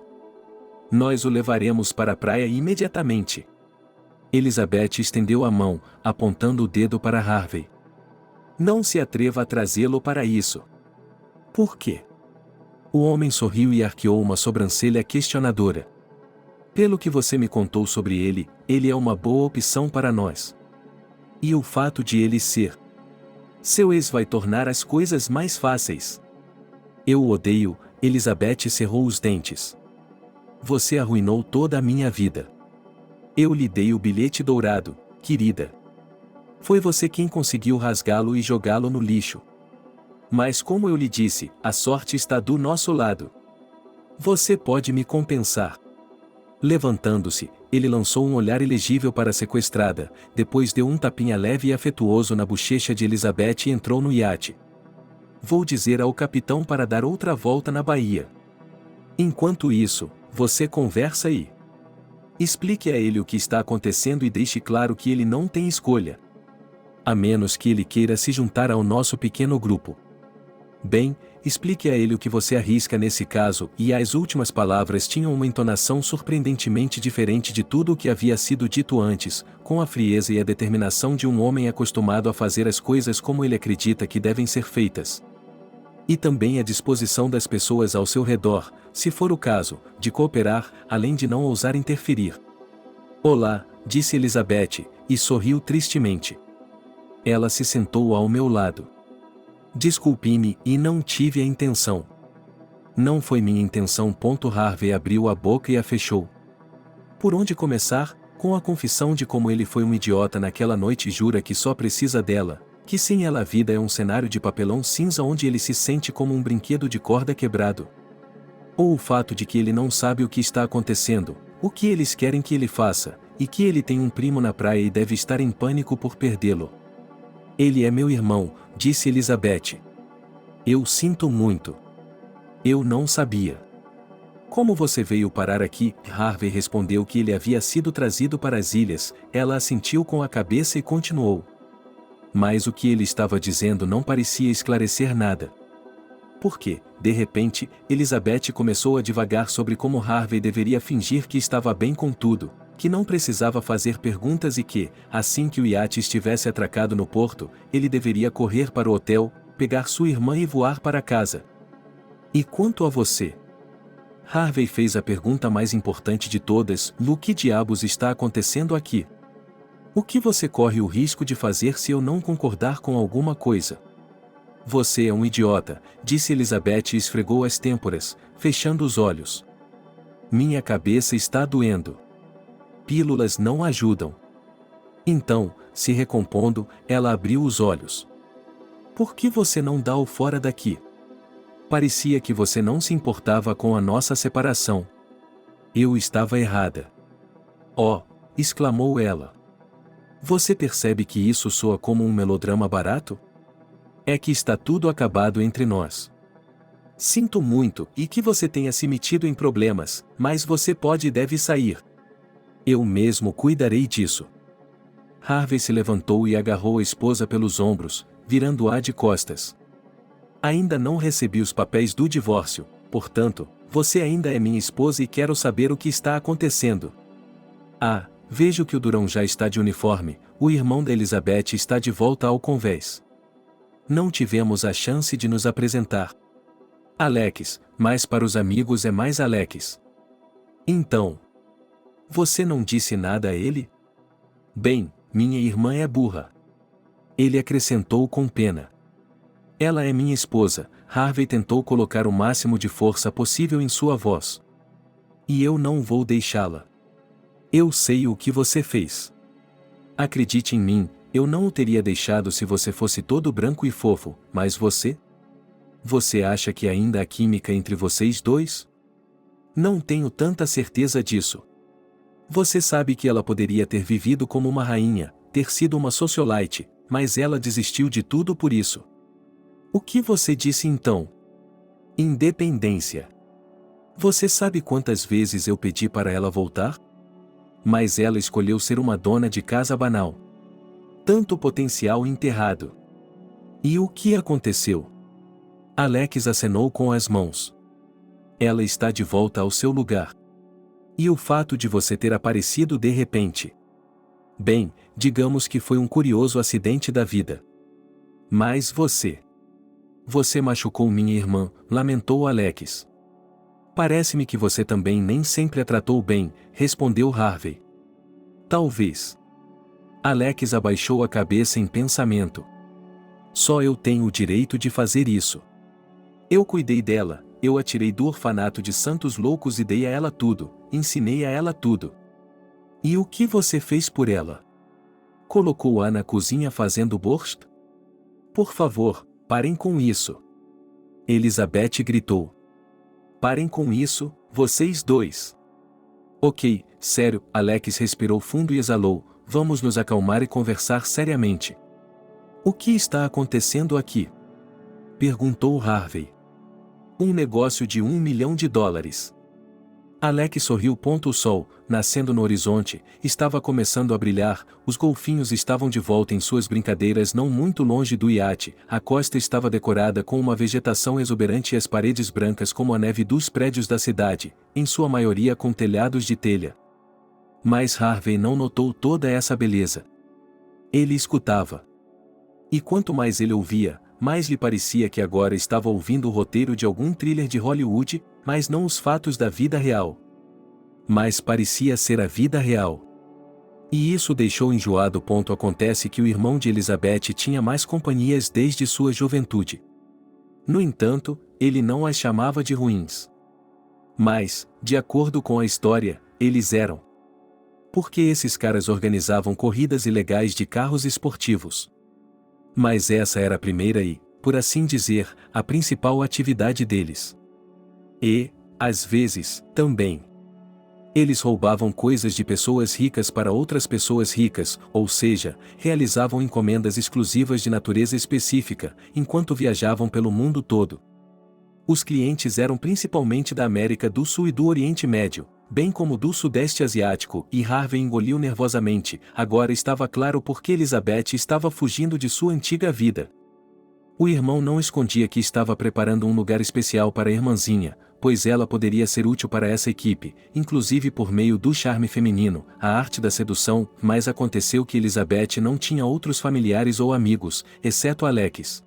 Nós o levaremos para a praia imediatamente. Elizabeth estendeu a mão, apontando o dedo para Harvey. Não se atreva a trazê-lo para isso. Por quê? O homem sorriu e arqueou uma sobrancelha questionadora. Pelo que você me contou sobre ele, ele é uma boa opção para nós. E o fato de ele ser seu ex vai tornar as coisas mais fáceis. Eu o odeio, Elizabeth cerrou os dentes. Você arruinou toda a minha vida. Eu lhe dei o bilhete dourado, querida. Foi você quem conseguiu rasgá-lo e jogá-lo no lixo. Mas como eu lhe disse, a sorte está do nosso lado. Você pode me compensar. Levantando-se, ele lançou um olhar ilegível para a sequestrada, depois deu um tapinha leve e afetuoso na bochecha de Elizabeth e entrou no iate. Vou dizer ao capitão para dar outra volta na baía. Enquanto isso, você conversa aí. Explique a ele o que está acontecendo e deixe claro que ele não tem escolha. A menos que ele queira se juntar ao nosso pequeno grupo. Bem, explique a ele o que você arrisca nesse caso, e as últimas palavras tinham uma entonação surpreendentemente diferente de tudo o que havia sido dito antes, com a frieza e a determinação de um homem acostumado a fazer as coisas como ele acredita que devem ser feitas. E também a disposição das pessoas ao seu redor, se for o caso, de cooperar, além de não ousar interferir. Olá, disse Elizabeth, e sorriu tristemente. Ela se sentou ao meu lado. Desculpe-me, e não tive a intenção. Não foi minha intenção. Harvey abriu a boca e a fechou. Por onde começar? Com a confissão de como ele foi um idiota naquela noite e jura que só precisa dela, que sem ela a vida é um cenário de papelão cinza onde ele se sente como um brinquedo de corda quebrado. Ou o fato de que ele não sabe o que está acontecendo, o que eles querem que ele faça, e que ele tem um primo na praia e deve estar em pânico por perdê-lo. Ele é meu irmão, disse Elizabeth. Eu sinto muito. Eu não sabia. Como você veio parar aqui? Harvey respondeu que ele havia sido trazido para as ilhas. Ela assentiu com a cabeça e continuou. Mas o que ele estava dizendo não parecia esclarecer nada. Porque, de repente, Elizabeth começou a divagar sobre como Harvey deveria fingir que estava bem com tudo, que não precisava fazer perguntas e que, assim que o iate estivesse atracado no porto, ele deveria correr para o hotel, pegar sua irmã e voar para casa. E quanto a você? Harvey fez a pergunta mais importante de todas: o que diabos está acontecendo aqui? O que você corre o risco de fazer se eu não concordar com alguma coisa? Você é um idiota, disse Elizabeth e esfregou as têmporas, fechando os olhos. Minha cabeça está doendo. Pílulas não ajudam. Então, se recompondo, ela abriu os olhos. Por que você não dá o fora daqui? Parecia que você não se importava com a nossa separação. Eu estava errada. Oh! Exclamou ela. Você percebe que isso soa como um melodrama barato? É que está tudo acabado entre nós. Sinto muito e que você tenha se metido em problemas, mas você pode e deve sair. Eu mesmo cuidarei disso. Harvey se levantou e agarrou a esposa pelos ombros, virando-a de costas. Ainda não recebi os papéis do divórcio, portanto, você ainda é minha esposa e quero saber o que está acontecendo. Ah, vejo que o Durão já está de uniforme, o irmão da Elizabeth está de volta ao convés. Não tivemos a chance de nos apresentar. Alex, mas para os amigos é mais Alex. Então, você não disse nada a ele? Bem, minha irmã é burra. Ele acrescentou com pena. Ela é minha esposa. Harvey tentou colocar o máximo de força possível em sua voz. E eu não vou deixá-la. Eu sei o que você fez. Acredite em mim, eu não o teria deixado se você fosse todo branco e fofo, mas você? Você acha que ainda há química entre vocês dois? Não tenho tanta certeza disso. Você sabe que ela poderia ter vivido como uma rainha, ter sido uma socialite, mas ela desistiu de tudo por isso. O que você disse então? Independência. Você sabe quantas vezes eu pedi para ela voltar? Mas ela escolheu ser uma dona de casa banal. Tanto potencial enterrado. E o que aconteceu? Alex acenou com as mãos. Ela está de volta ao seu lugar. E o fato de você ter aparecido de repente? Bem, digamos que foi um curioso acidente da vida. Mas você... Você machucou minha irmã, lamentou Alex. Parece-me que você também nem sempre a tratou bem, respondeu Harvey. Talvez. Alex abaixou a cabeça em pensamento. Só eu tenho o direito de fazer isso. Eu cuidei dela, eu a tirei do orfanato de Santos Loucos e dei a ela tudo, ensinei a ela tudo. E o que você fez por ela? Colocou-a na cozinha fazendo borscht? Por favor, parem com isso. Elizabeth gritou. Parem com isso, vocês dois. Ok, sério, Alex respirou fundo e exalou, vamos nos acalmar e conversar seriamente. O que está acontecendo aqui? Perguntou Harvey. Um negócio de $1 milhão. Alex sorriu. O sol, nascendo no horizonte, estava começando a brilhar, os golfinhos estavam de volta em suas brincadeiras não muito longe do iate, a costa estava decorada com uma vegetação exuberante e as paredes brancas como a neve dos prédios da cidade, em sua maioria com telhados de telha. Mas Harvey não notou toda essa beleza. Ele escutava. E quanto mais ele ouvia, mais lhe parecia que agora estava ouvindo o roteiro de algum thriller de Hollywood, mas não os fatos da vida real. Mas parecia ser a vida real. E isso o deixou enjoado. Acontece que o irmão de Elizabeth tinha mais companhias desde sua juventude. No entanto, ele não as chamava de ruins. Mas, de acordo com a história, eles eram. Porque esses caras organizavam corridas ilegais de carros esportivos. Mas essa era a primeira e, por assim dizer, a principal atividade deles. E, às vezes, também. Eles roubavam coisas de pessoas ricas para outras pessoas ricas, ou seja, realizavam encomendas exclusivas de natureza específica, enquanto viajavam pelo mundo todo. Os clientes eram principalmente da América do Sul e do Oriente Médio, bem como do Sudeste Asiático, e Harvey engoliu nervosamente. Agora estava claro por que Elizabeth estava fugindo de sua antiga vida. O irmão não escondia que estava preparando um lugar especial para a irmãzinha, pois ela poderia ser útil para essa equipe, inclusive por meio do charme feminino, a arte da sedução, mas aconteceu que Elizabeth não tinha outros familiares ou amigos, exceto Alex.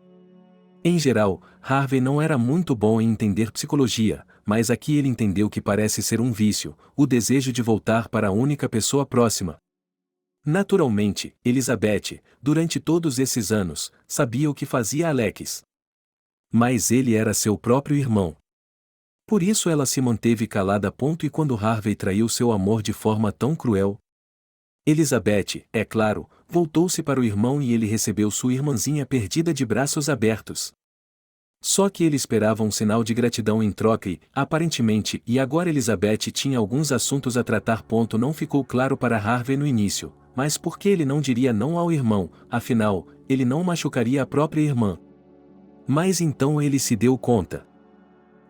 Em geral, Harvey não era muito bom em entender psicologia, mas aqui ele entendeu que parece ser um vício, o desejo de voltar para a única pessoa próxima. Naturalmente, Elizabeth, durante todos esses anos, sabia o que fazia Alex. Mas ele era seu próprio irmão. Por isso ela se manteve calada. E quando Harvey traiu seu amor de forma tão cruel? Elizabeth, é claro, voltou-se para o irmão e ele recebeu sua irmãzinha perdida de braços abertos. Só que ele esperava um sinal de gratidão em troca e, aparentemente, e agora Elizabeth tinha alguns assuntos a tratar. Não ficou claro para Harvey no início, mas por que ele não diria não ao irmão, afinal, ele não machucaria a própria irmã. Mas então ele se deu conta.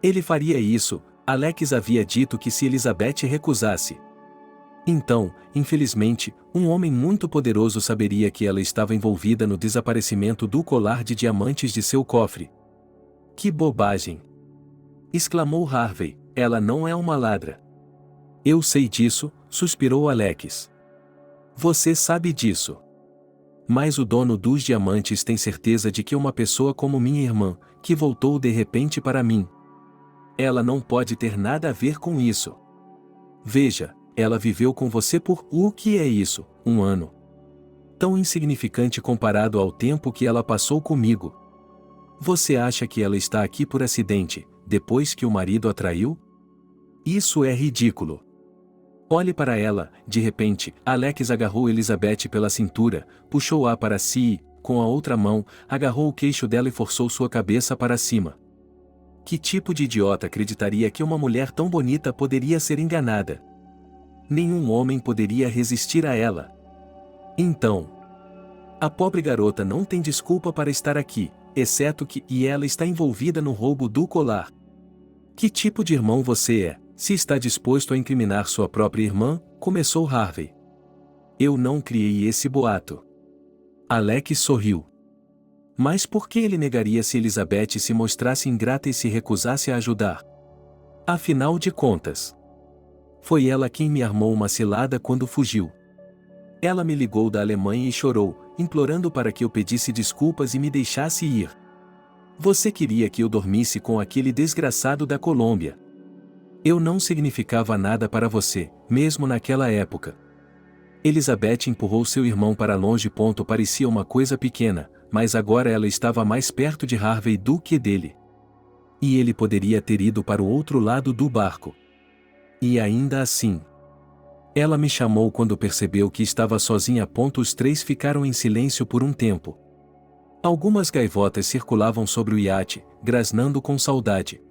Ele faria isso, Alex havia dito que se Elizabeth recusasse. Então, infelizmente, um homem muito poderoso saberia que ela estava envolvida no desaparecimento do colar de diamantes de seu cofre. Que bobagem! Exclamou Harvey, ela não é uma ladra. Eu sei disso, suspirou Alex. Você sabe disso. Mas o dono dos diamantes tem certeza de que uma pessoa como minha irmã, que voltou de repente para mim. Ela não pode ter nada a ver com isso. Veja, ela viveu com você por o que é isso, 1 ano. Tão insignificante comparado ao tempo que ela passou comigo. Você acha que ela está aqui por acidente, depois que o marido a traiu? Isso é ridículo. Olhe para ela. De repente, Alex agarrou Elizabeth pela cintura, puxou-a para si e, com a outra mão, agarrou o queixo dela e forçou sua cabeça para cima. Que tipo de idiota acreditaria que uma mulher tão bonita poderia ser enganada? Nenhum homem poderia resistir a ela. Então, a pobre garota não tem desculpa para estar aqui, exceto que ela está envolvida no roubo do colar. Que tipo de irmão você é, se está disposto a incriminar sua própria irmã? Começou Harvey. Eu não criei esse boato. Alex sorriu. Mas por que ele negaria se Elizabeth se mostrasse ingrata e se recusasse a ajudar? Afinal de contas, foi ela quem me armou uma cilada quando fugiu. Ela me ligou da Alemanha e chorou, implorando para que eu pedisse desculpas e me deixasse ir. Você queria que eu dormisse com aquele desgraçado da Colômbia. Eu não significava nada para você, mesmo naquela época. Elizabeth empurrou seu irmão para longe. Parecia uma coisa pequena, mas agora ela estava mais perto de Harvey do que dele. E ele poderia ter ido para o outro lado do barco. E ainda assim, ela me chamou quando percebeu que estava sozinha. Os três ficaram em silêncio por um tempo. Algumas gaivotas circulavam sobre o iate, grasnando com saudade.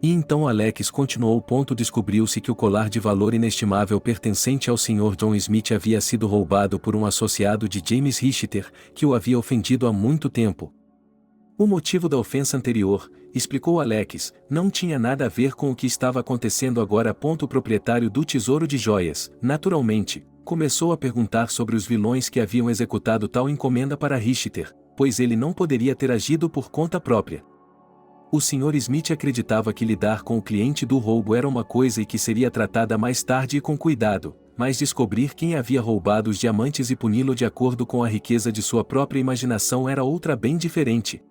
E então Alex continuou. Descobriu-se que o colar de valor inestimável pertencente ao Sr. John Smith havia sido roubado por um associado de James Richter, que o havia ofendido há muito tempo. O motivo da ofensa anterior, explicou Alex, não tinha nada a ver com o que estava acontecendo agora. O proprietário do tesouro de joias, naturalmente, começou a perguntar sobre os vilões que haviam executado tal encomenda para Richter, pois ele não poderia ter agido por conta própria. O Sr. Smith acreditava que lidar com o cliente do roubo era uma coisa e que seria tratada mais tarde e com cuidado, mas descobrir quem havia roubado os diamantes e puni-lo de acordo com a riqueza de sua própria imaginação era outra bem diferente.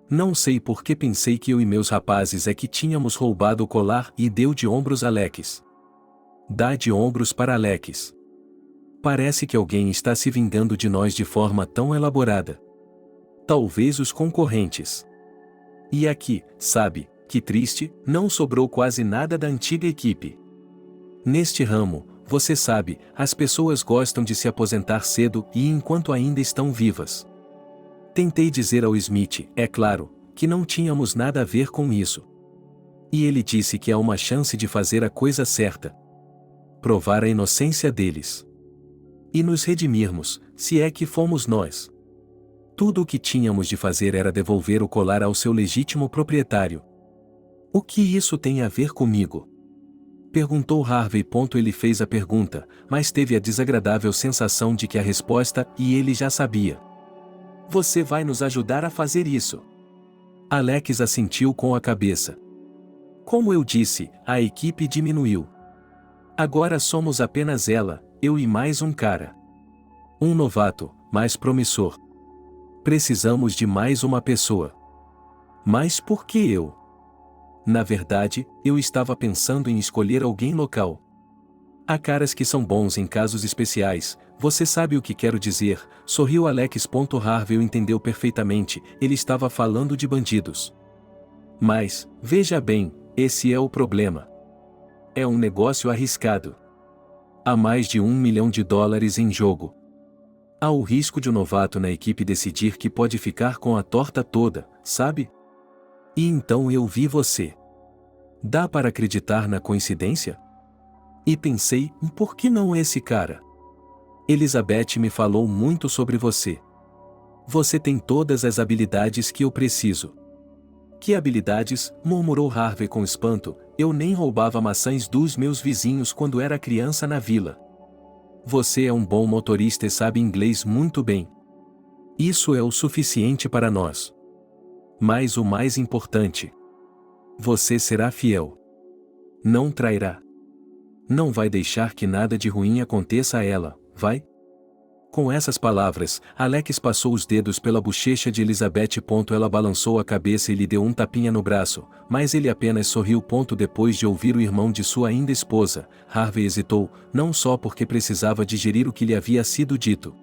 Não sei por que pensei que eu e meus rapazes é que tínhamos roubado o colar, e deu de ombros Alex. Dá de ombros para Alex. Parece que alguém está se vingando de nós de forma tão elaborada. Talvez os concorrentes. E aqui, sabe, que triste, não sobrou quase nada da antiga equipe. Neste ramo, você sabe, as pessoas gostam de se aposentar cedo e enquanto ainda estão vivas. Tentei dizer ao Smith, é claro, que não tínhamos nada a ver com isso. E ele disse que há uma chance de fazer a coisa certa. Provar a inocência deles. E nos redimirmos, se é que fomos nós. Tudo o que tínhamos de fazer era devolver o colar ao seu legítimo proprietário. O que isso tem a ver comigo? Perguntou Harvey. Ele fez a pergunta, mas teve a desagradável sensação de que a resposta, e ele já sabia. Você vai nos ajudar a fazer isso. Alex assentiu com a cabeça. Como eu disse, a equipe diminuiu. Agora somos apenas ela, eu e mais um cara. Um novato, mais promissor. Precisamos de mais uma pessoa. Mas por que eu? Na verdade, eu estava pensando em escolher alguém local. Há caras que são bons em casos especiais, você sabe o que quero dizer, sorriu Alex. Harvey entendeu perfeitamente, ele estava falando de bandidos. Mas, veja bem, esse é o problema. É um negócio arriscado. Há mais de $1 milhão em jogo. Há o risco de um novato na equipe decidir que pode ficar com a torta toda, sabe? E então eu vi você. Dá para acreditar na coincidência? E pensei, por que não esse cara? Elizabeth me falou muito sobre você. Você tem todas as habilidades que eu preciso. Que habilidades? Murmurou Harvey com espanto, eu nem roubava maçãs dos meus vizinhos quando era criança na vila. Você é um bom motorista e sabe inglês muito bem. Isso é o suficiente para nós. Mas o mais importante. Você será fiel. Não trairá. Não vai deixar que nada de ruim aconteça a ela, vai? Com essas palavras, Alex passou os dedos pela bochecha de Elizabeth. Ela balançou a cabeça e lhe deu um tapinha no braço, mas ele apenas sorriu. Depois de ouvir o irmão de sua ainda esposa, Harvey hesitou, não só porque precisava digerir o que lhe havia sido dito,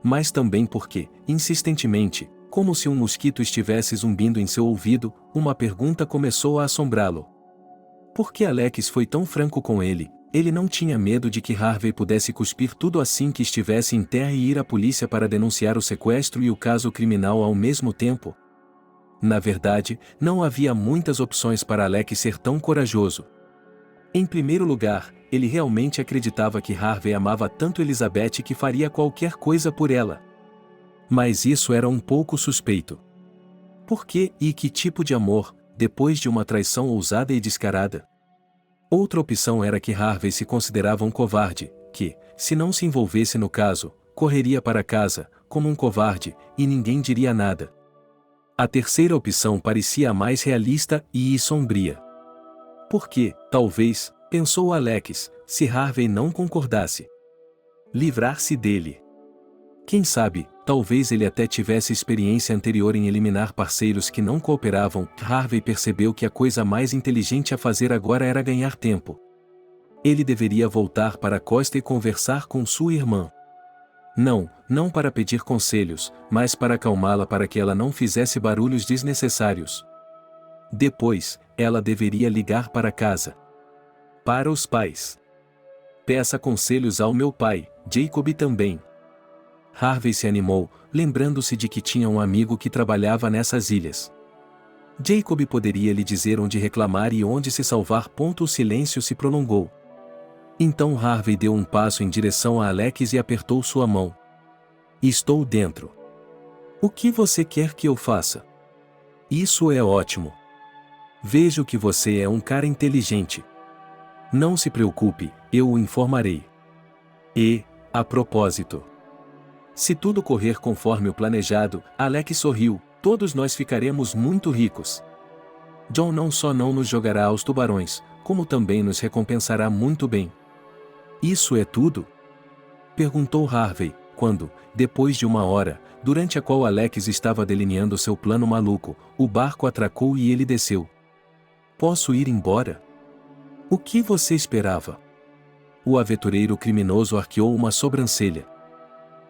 mas também porque, insistentemente, como se um mosquito estivesse zumbindo em seu ouvido, uma pergunta começou a assombrá-lo. Por que Alex foi tão franco com ele? Ele não tinha medo de que Harvey pudesse cuspir tudo assim que estivesse em terra e ir à polícia para denunciar o sequestro e o caso criminal ao mesmo tempo? Na verdade, não havia muitas opções para Alex ser tão corajoso. Em primeiro lugar, ele realmente acreditava que Harvey amava tanto Elizabeth que faria qualquer coisa por ela. Mas isso era um pouco suspeito. Por que e que tipo de amor, depois de uma traição ousada e descarada? Outra opção era que Harvey se considerava um covarde, que, se não se envolvesse no caso, correria para casa, como um covarde, e ninguém diria nada. A terceira opção parecia a mais realista e sombria. Porque, talvez, pensou Alex, se Harvey não concordasse, livrar-se dele. Quem sabe, talvez ele até tivesse experiência anterior em eliminar parceiros que não cooperavam. Harvey percebeu que a coisa mais inteligente a fazer agora era ganhar tempo. Ele deveria voltar para a costa e conversar com sua irmã. Não para pedir conselhos, mas para acalmá-la para que ela não fizesse barulhos desnecessários. Depois, ela deveria ligar para casa. Para os pais. Peça conselhos ao meu pai, Jacob também. Harvey se animou, lembrando-se de que tinha um amigo que trabalhava nessas ilhas. Jacob poderia lhe dizer onde reclamar e onde se salvar. O silêncio se prolongou. Então Harvey deu um passo em direção a Alex e apertou sua mão. Estou dentro. O que você quer que eu faça? Isso é ótimo. Vejo que você é um cara inteligente. Não se preocupe, eu o informarei. E, a propósito, se tudo correr conforme o planejado, Alex sorriu, todos nós ficaremos muito ricos. John não só não nos jogará aos tubarões, como também nos recompensará muito bem. Isso é tudo? Perguntou Harvey, quando, depois de uma hora, durante a qual Alex estava delineando seu plano maluco, o barco atracou e ele desceu. Posso ir embora? O que você esperava? O aventureiro criminoso arqueou uma sobrancelha.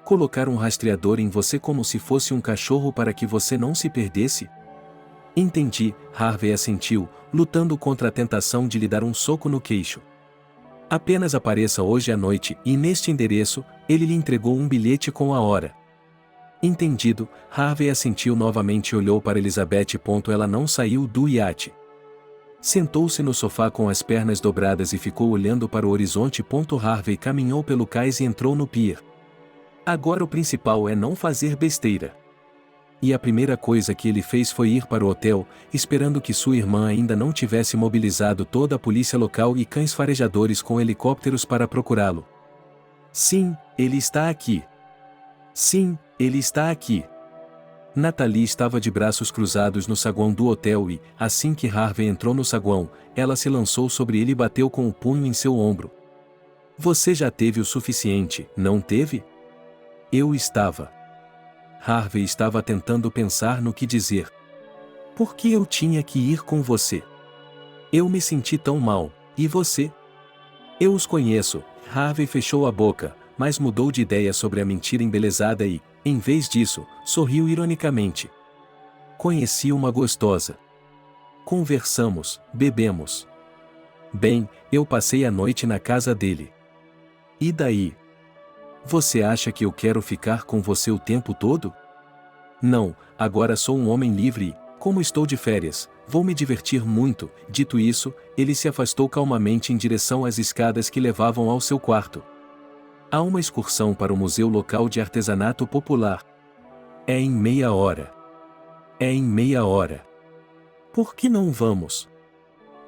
Colocar um rastreador em você como se fosse um cachorro para que você não se perdesse? Entendi, Harvey assentiu, lutando contra a tentação de lhe dar um soco no queixo. Apenas apareça hoje à noite e neste endereço, ele lhe entregou um bilhete com a hora. Entendido, Harvey assentiu novamente e olhou para Elizabeth. Ela não saiu do iate. Sentou-se no sofá com as pernas dobradas e ficou olhando para o horizonte. Harvey caminhou pelo cais e entrou no pier. Agora o principal é não fazer besteira. E a primeira coisa que ele fez foi ir para o hotel, esperando que sua irmã ainda não tivesse mobilizado toda a polícia local e cães farejadores com helicópteros para procurá-lo. Sim, ele está aqui. Sim, ele está aqui. Natalie estava de braços cruzados no saguão do hotel e, assim que Harvey entrou no saguão, ela se lançou sobre ele e bateu com o punho em seu ombro. Você já teve o suficiente, não teve? Eu estava. Harvey estava tentando pensar no que dizer. Por que eu tinha que ir com você? Eu me senti tão mal, e você? Eu os conheço. Harvey fechou a boca, mas mudou de ideia sobre a mentira embelezada e, em vez disso, sorriu ironicamente. Conheci uma gostosa. Conversamos, bebemos. Bem, eu passei a noite na casa dele. E daí? Você acha que eu quero ficar com você o tempo todo? Não, agora sou um homem livre e, como estou de férias, vou me divertir muito. Dito isso, ele se afastou calmamente em direção às escadas que levavam ao seu quarto. Há uma excursão para o Museu Local de Artesanato Popular. É em meia hora. É em meia hora. Por que não vamos?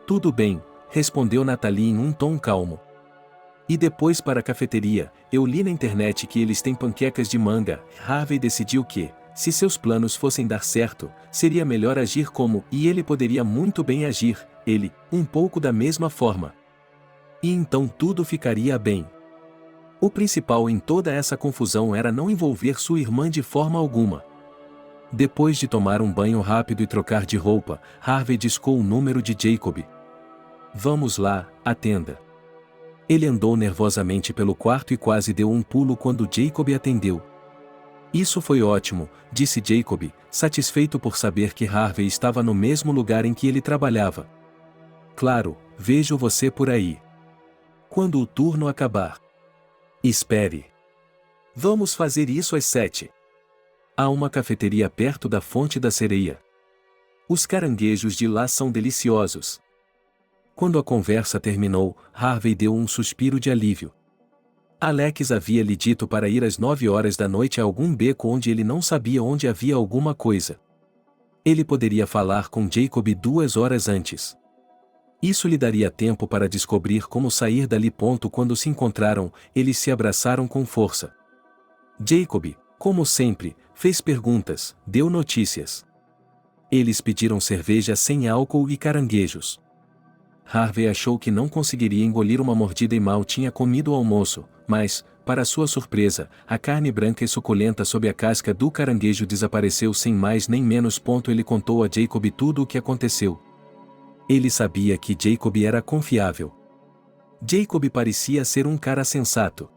Tudo bem, respondeu Natalie em um tom calmo. E depois para a cafeteria, eu li na internet que eles têm panquecas de manga. Harvey decidiu que, se seus planos fossem dar certo, seria melhor agir como, e ele poderia muito bem agir, ele, um pouco da mesma forma. E então tudo ficaria bem. O principal em toda essa confusão era não envolver sua irmã de forma alguma. Depois de tomar um banho rápido e trocar de roupa, Harvey discou o número de Jacob. Vamos lá, atenda. Ele andou nervosamente pelo quarto e quase deu um pulo quando Jacob atendeu. Isso foi ótimo, disse Jacob, satisfeito por saber que Harvey estava no mesmo lugar em que ele trabalhava. Claro, vejo você por aí. Quando o turno acabar. Espere. Vamos fazer isso às 7. Há uma cafeteria perto da Fonte da Sereia. Os caranguejos de lá são deliciosos. Quando a conversa terminou, Harvey deu um suspiro de alívio. Alex havia lhe dito para ir às 9 horas da noite a algum beco onde ele não sabia onde havia alguma coisa. Ele poderia falar com Jacob 2 horas antes. Isso lhe daria tempo para descobrir como sair dali. Quando se encontraram, eles se abraçaram com força. Jacob, como sempre, fez perguntas, deu notícias. Eles pediram cerveja sem álcool e caranguejos. Harvey achou que não conseguiria engolir uma mordida e mal tinha comido o almoço, mas, para sua surpresa, a carne branca e suculenta sob a casca do caranguejo desapareceu sem mais nem menos. Ele contou a Jacob tudo o que aconteceu. Ele sabia que Jacob era confiável. Jacob parecia ser um cara sensato.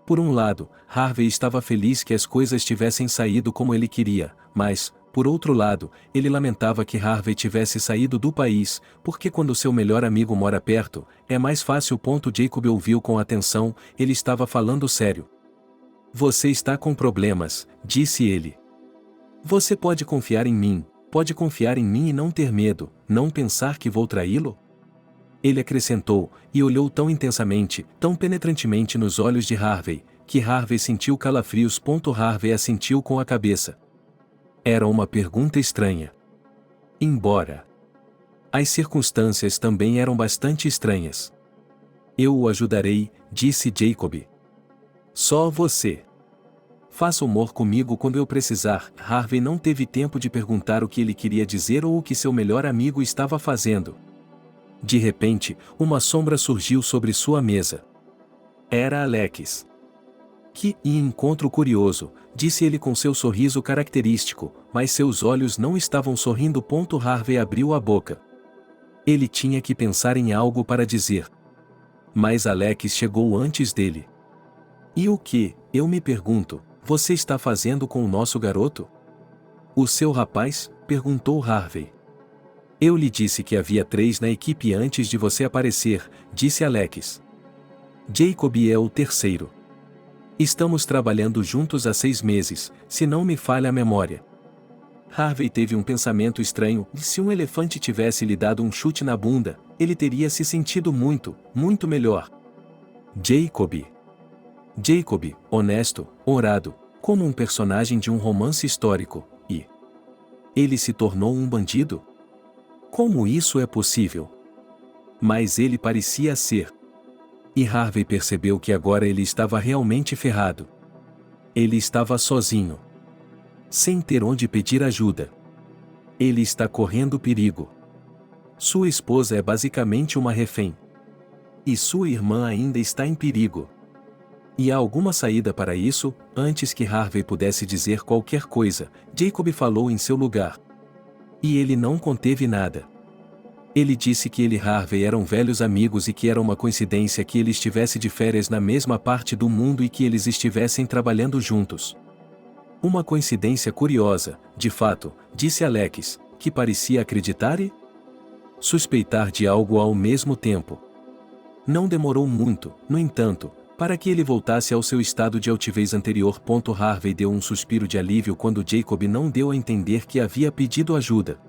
Por um lado, Harvey estava feliz que as coisas tivessem saído como ele queria, mas, por outro lado, ele lamentava que Harvey tivesse saído do país, porque quando seu melhor amigo mora perto, é mais fácil. Jacob ouviu com atenção, ele estava falando sério. Você está com problemas, disse ele. Você pode confiar em mim. Pode confiar em mim e não ter medo, não pensar que vou traí-lo? Ele acrescentou, e olhou tão intensamente, tão penetrantemente nos olhos de Harvey, que Harvey sentiu calafrios. Harvey assentiu com a cabeça. Era uma pergunta estranha. Embora as circunstâncias também eram bastante estranhas. Eu o ajudarei, disse Jacob. Só você. Faça humor comigo quando eu precisar. Harvey não teve tempo de perguntar o que ele queria dizer ou o que seu melhor amigo estava fazendo. De repente, uma sombra surgiu sobre sua mesa. Era Alex. Que encontro curioso, disse ele com seu sorriso característico, mas seus olhos não estavam sorrindo. Harvey abriu a boca. Ele tinha que pensar em algo para dizer. Mas Alex chegou antes dele. E o que, eu me pergunto, você está fazendo com o nosso garoto? O seu rapaz? Perguntou Harvey. Eu lhe disse que havia 3 na equipe antes de você aparecer, disse Alex. Jacob é o terceiro. Estamos trabalhando juntos há 6 meses, se não me falha a memória. Harvey teve um pensamento estranho, e se um elefante tivesse lhe dado um chute na bunda, ele teria se sentido muito, muito melhor. Jacob, honesto, honrado, como um personagem de um romance histórico, e ele se tornou um bandido? Como isso é possível? Mas ele parecia ser. E Harvey percebeu que agora ele estava realmente ferrado. Ele estava sozinho, sem ter onde pedir ajuda. Ele está correndo perigo. Sua esposa é basicamente uma refém. E sua irmã ainda está em perigo. E há alguma saída para isso? Antes que Harvey pudesse dizer qualquer coisa, Jacob falou em seu lugar. E ele não conteve nada. Ele disse que ele e Harvey eram velhos amigos e que era uma coincidência que ele estivesse de férias na mesma parte do mundo e que eles estivessem trabalhando juntos. Uma coincidência curiosa, de fato, disse Alex, que parecia acreditar e suspeitar de algo ao mesmo tempo. Não demorou muito, no entanto, para que ele voltasse ao seu estado de altivez anterior. Harvey deu um suspiro de alívio quando Jacob não deu a entender que havia pedido ajuda.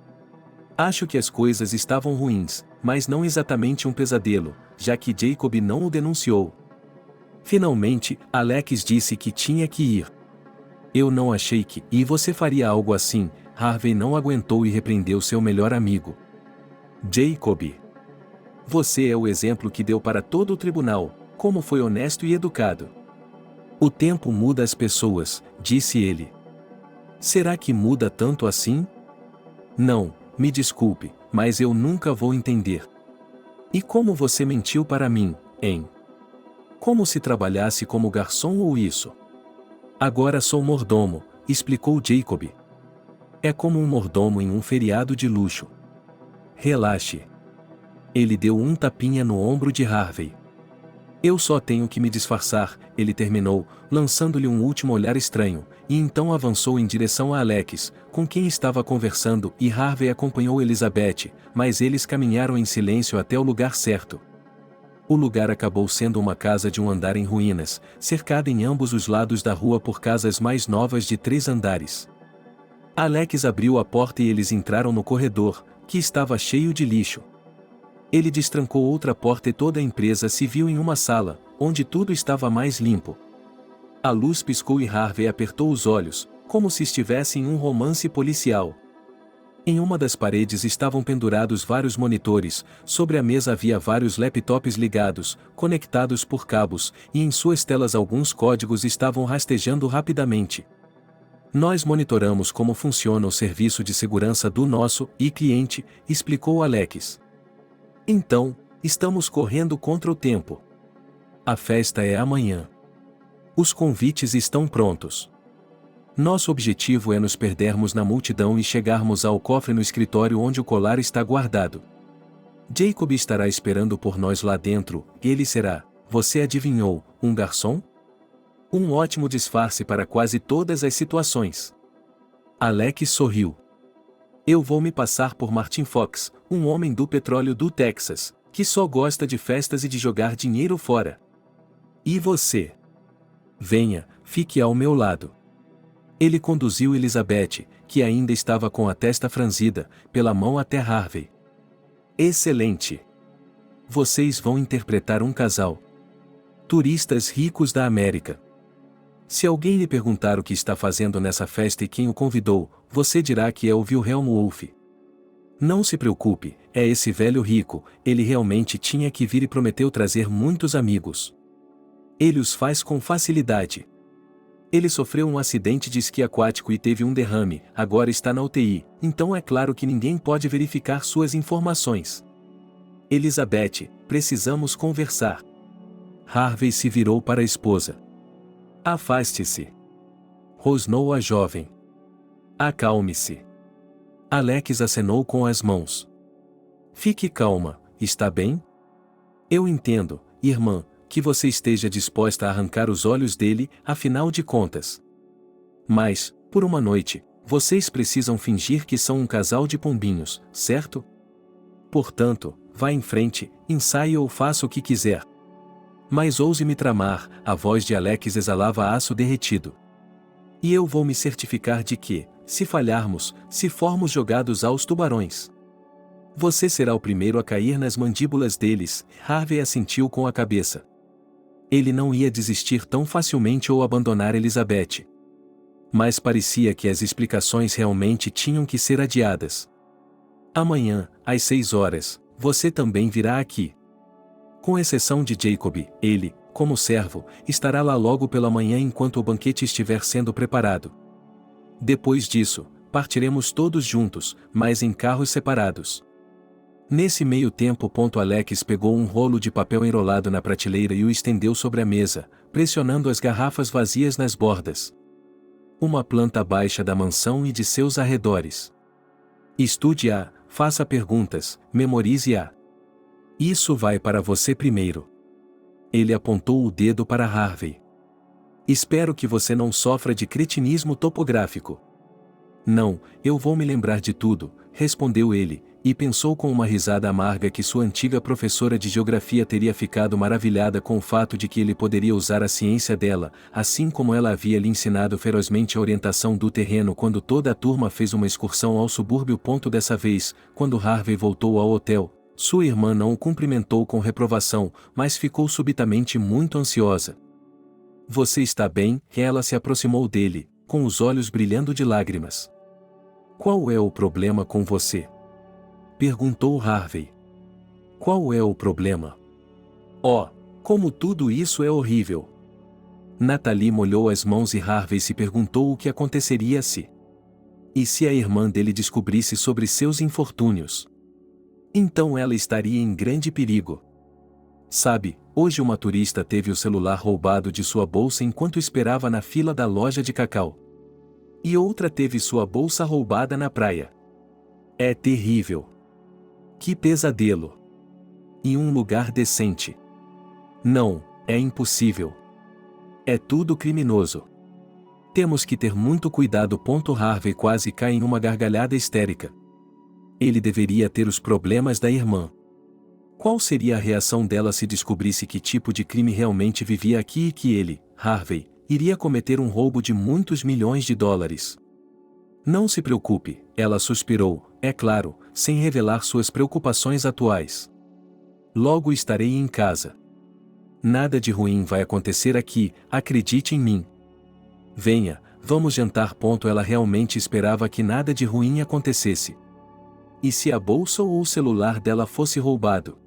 Acho que as coisas estavam ruins, mas não exatamente um pesadelo, já que Jacob não o denunciou. Finalmente, Alex disse que tinha que ir. Eu não achei que, e você faria algo assim. Harvey não aguentou e repreendeu seu melhor amigo. Jacob, você é o exemplo que deu para todo o tribunal, como foi honesto e educado. O tempo muda as pessoas, disse ele. Será que muda tanto assim? Não. Me desculpe, mas eu nunca vou entender. E como você mentiu para mim, hein? Como se trabalhasse como garçom ou isso? Agora sou mordomo, explicou Jacob. É como um mordomo em um feriado de luxo. Relaxe. Ele deu um tapinha no ombro de Harvey. Eu só tenho que me disfarçar, ele terminou, lançando-lhe um último olhar estranho, e então avançou em direção a Alex, com quem estava conversando, e Harvey acompanhou Elizabeth, mas eles caminharam em silêncio até o lugar certo. O lugar acabou sendo uma casa de um andar em ruínas, cercada em ambos os lados da rua por casas mais novas de 3 andares. Alex abriu a porta e eles entraram no corredor, que estava cheio de lixo. Ele destrancou outra porta e toda a empresa se viu em uma sala, onde tudo estava mais limpo. A luz piscou e Harvey apertou os olhos, como se estivesse em um romance policial. Em uma das paredes estavam pendurados vários monitores, sobre a mesa havia vários laptops ligados, conectados por cabos, e em suas telas alguns códigos estavam rastejando rapidamente. Nós monitoramos como funciona o serviço de segurança do nosso cliente, explicou Alex. Então, estamos correndo contra o tempo. A festa é amanhã. Os convites estão prontos. Nosso objetivo é nos perdermos na multidão e chegarmos ao cofre no escritório onde o colar está guardado. Jacob estará esperando por nós lá dentro, ele será, você adivinhou, um garçom? Um ótimo disfarce para quase todas as situações. Alex sorriu. Eu vou me passar por Martin Fox, um homem do petróleo do Texas, que só gosta de festas e de jogar dinheiro fora. E você? Venha, fique ao meu lado. Ele conduziu Elizabeth, que ainda estava com a testa franzida, pela mão até Harvey. Excelente! Vocês vão interpretar um casal. Turistas ricos da América. Se alguém lhe perguntar o que está fazendo nessa festa e quem o convidou, você dirá que é o Wilhelm Wolff. Não se preocupe, é esse velho rico, ele realmente tinha que vir e prometeu trazer muitos amigos. Ele os faz com facilidade. Ele sofreu um acidente de esqui aquático e teve um derrame, agora está na UTI, então é claro que ninguém pode verificar suas informações. Elizabeth, precisamos conversar. Harvey se virou para a esposa. Afaste-se. Rosnou a jovem. Acalme-se. Alex acenou com as mãos. Fique calma, está bem? Eu entendo, irmã, que você esteja disposta a arrancar os olhos dele, afinal de contas. Mas, por uma noite, vocês precisam fingir que são um casal de pombinhos, certo? Portanto, vá em frente, ensaie ou faça o que quiser. Mas ouse me tramar, a voz de Alex exalava aço derretido. E eu vou me certificar de que, se falharmos, se formos jogados aos tubarões, você será o primeiro a cair nas mandíbulas deles. Harvey assentiu com a cabeça. Ele não ia desistir tão facilmente ou abandonar Elizabeth. Mas parecia que as explicações realmente tinham que ser adiadas. Amanhã, às 6 horas, você também virá aqui. Com exceção de Jacob, ele, como servo, estará lá logo pela manhã enquanto o banquete estiver sendo preparado. Depois disso, partiremos todos juntos, mas em carros separados. Nesse meio tempo. Alex pegou um rolo de papel enrolado na prateleira e o estendeu sobre a mesa, pressionando as garrafas vazias nas bordas. Uma planta baixa da mansão e de seus arredores. Estude-a, faça perguntas, memorize-a. Isso vai para você primeiro. Ele apontou o dedo para Harvey. Espero que você não sofra de cretinismo topográfico. Não, eu vou me lembrar de tudo, respondeu ele, e pensou com uma risada amarga que sua antiga professora de geografia teria ficado maravilhada com o fato de que ele poderia usar a ciência dela, assim como ela havia lhe ensinado ferozmente a orientação do terreno quando toda a turma fez uma excursão ao subúrbio. Dessa vez, quando Harvey voltou ao hotel, sua irmã não o cumprimentou com reprovação, mas ficou subitamente muito ansiosa. Você está bem? Ela se aproximou dele, com os olhos brilhando de lágrimas. Qual é o problema com você? Perguntou Harvey. Qual é o problema? Oh, como tudo isso é horrível! Natalie molhou as mãos e Harvey se perguntou o que aconteceria se... E se a irmã dele descobrisse sobre seus infortúnios? Então ela estaria em grande perigo. Sabe, hoje uma turista teve o celular roubado de sua bolsa enquanto esperava na fila da loja de cacau. E outra teve sua bolsa roubada na praia. É terrível. Que pesadelo! E um lugar decente. Não, é impossível. É tudo criminoso. Temos que ter muito cuidado. Harvey quase cai em uma gargalhada histérica. Ele deveria ter os problemas da irmã. Qual seria a reação dela se descobrisse que tipo de crime realmente vivia aqui e que ele, Harvey, iria cometer um roubo de muitos milhões de dólares? Não se preocupe, ela suspirou, é claro, sem revelar suas preocupações atuais. Logo estarei em casa. Nada de ruim vai acontecer aqui, acredite em mim. Venha, vamos jantar. Ela realmente esperava que nada de ruim acontecesse. E se a bolsa ou o celular dela fosse roubado?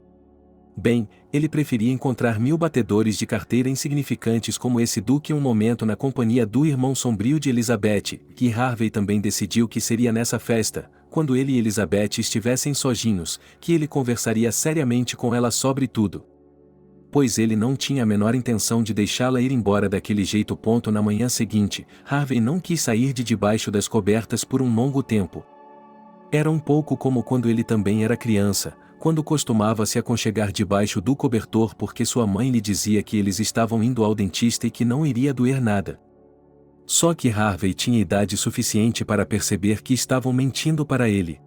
Bem, ele preferia encontrar 1000 batedores de carteira insignificantes como esse do que um momento na companhia do irmão sombrio de Elizabeth, que Harvey também decidiu que seria nessa festa, quando ele e Elizabeth estivessem sozinhos, que ele conversaria seriamente com ela sobre tudo. Pois ele não tinha a menor intenção de deixá-la ir embora daquele jeito. Na manhã seguinte, Harvey não quis sair de debaixo das cobertas por um longo tempo. Era um pouco como quando ele também era criança, quando costumava se aconchegar debaixo do cobertor porque sua mãe lhe dizia que eles estavam indo ao dentista e que não iria doer nada. Só que Harvey tinha idade suficiente para perceber que estavam mentindo para ele.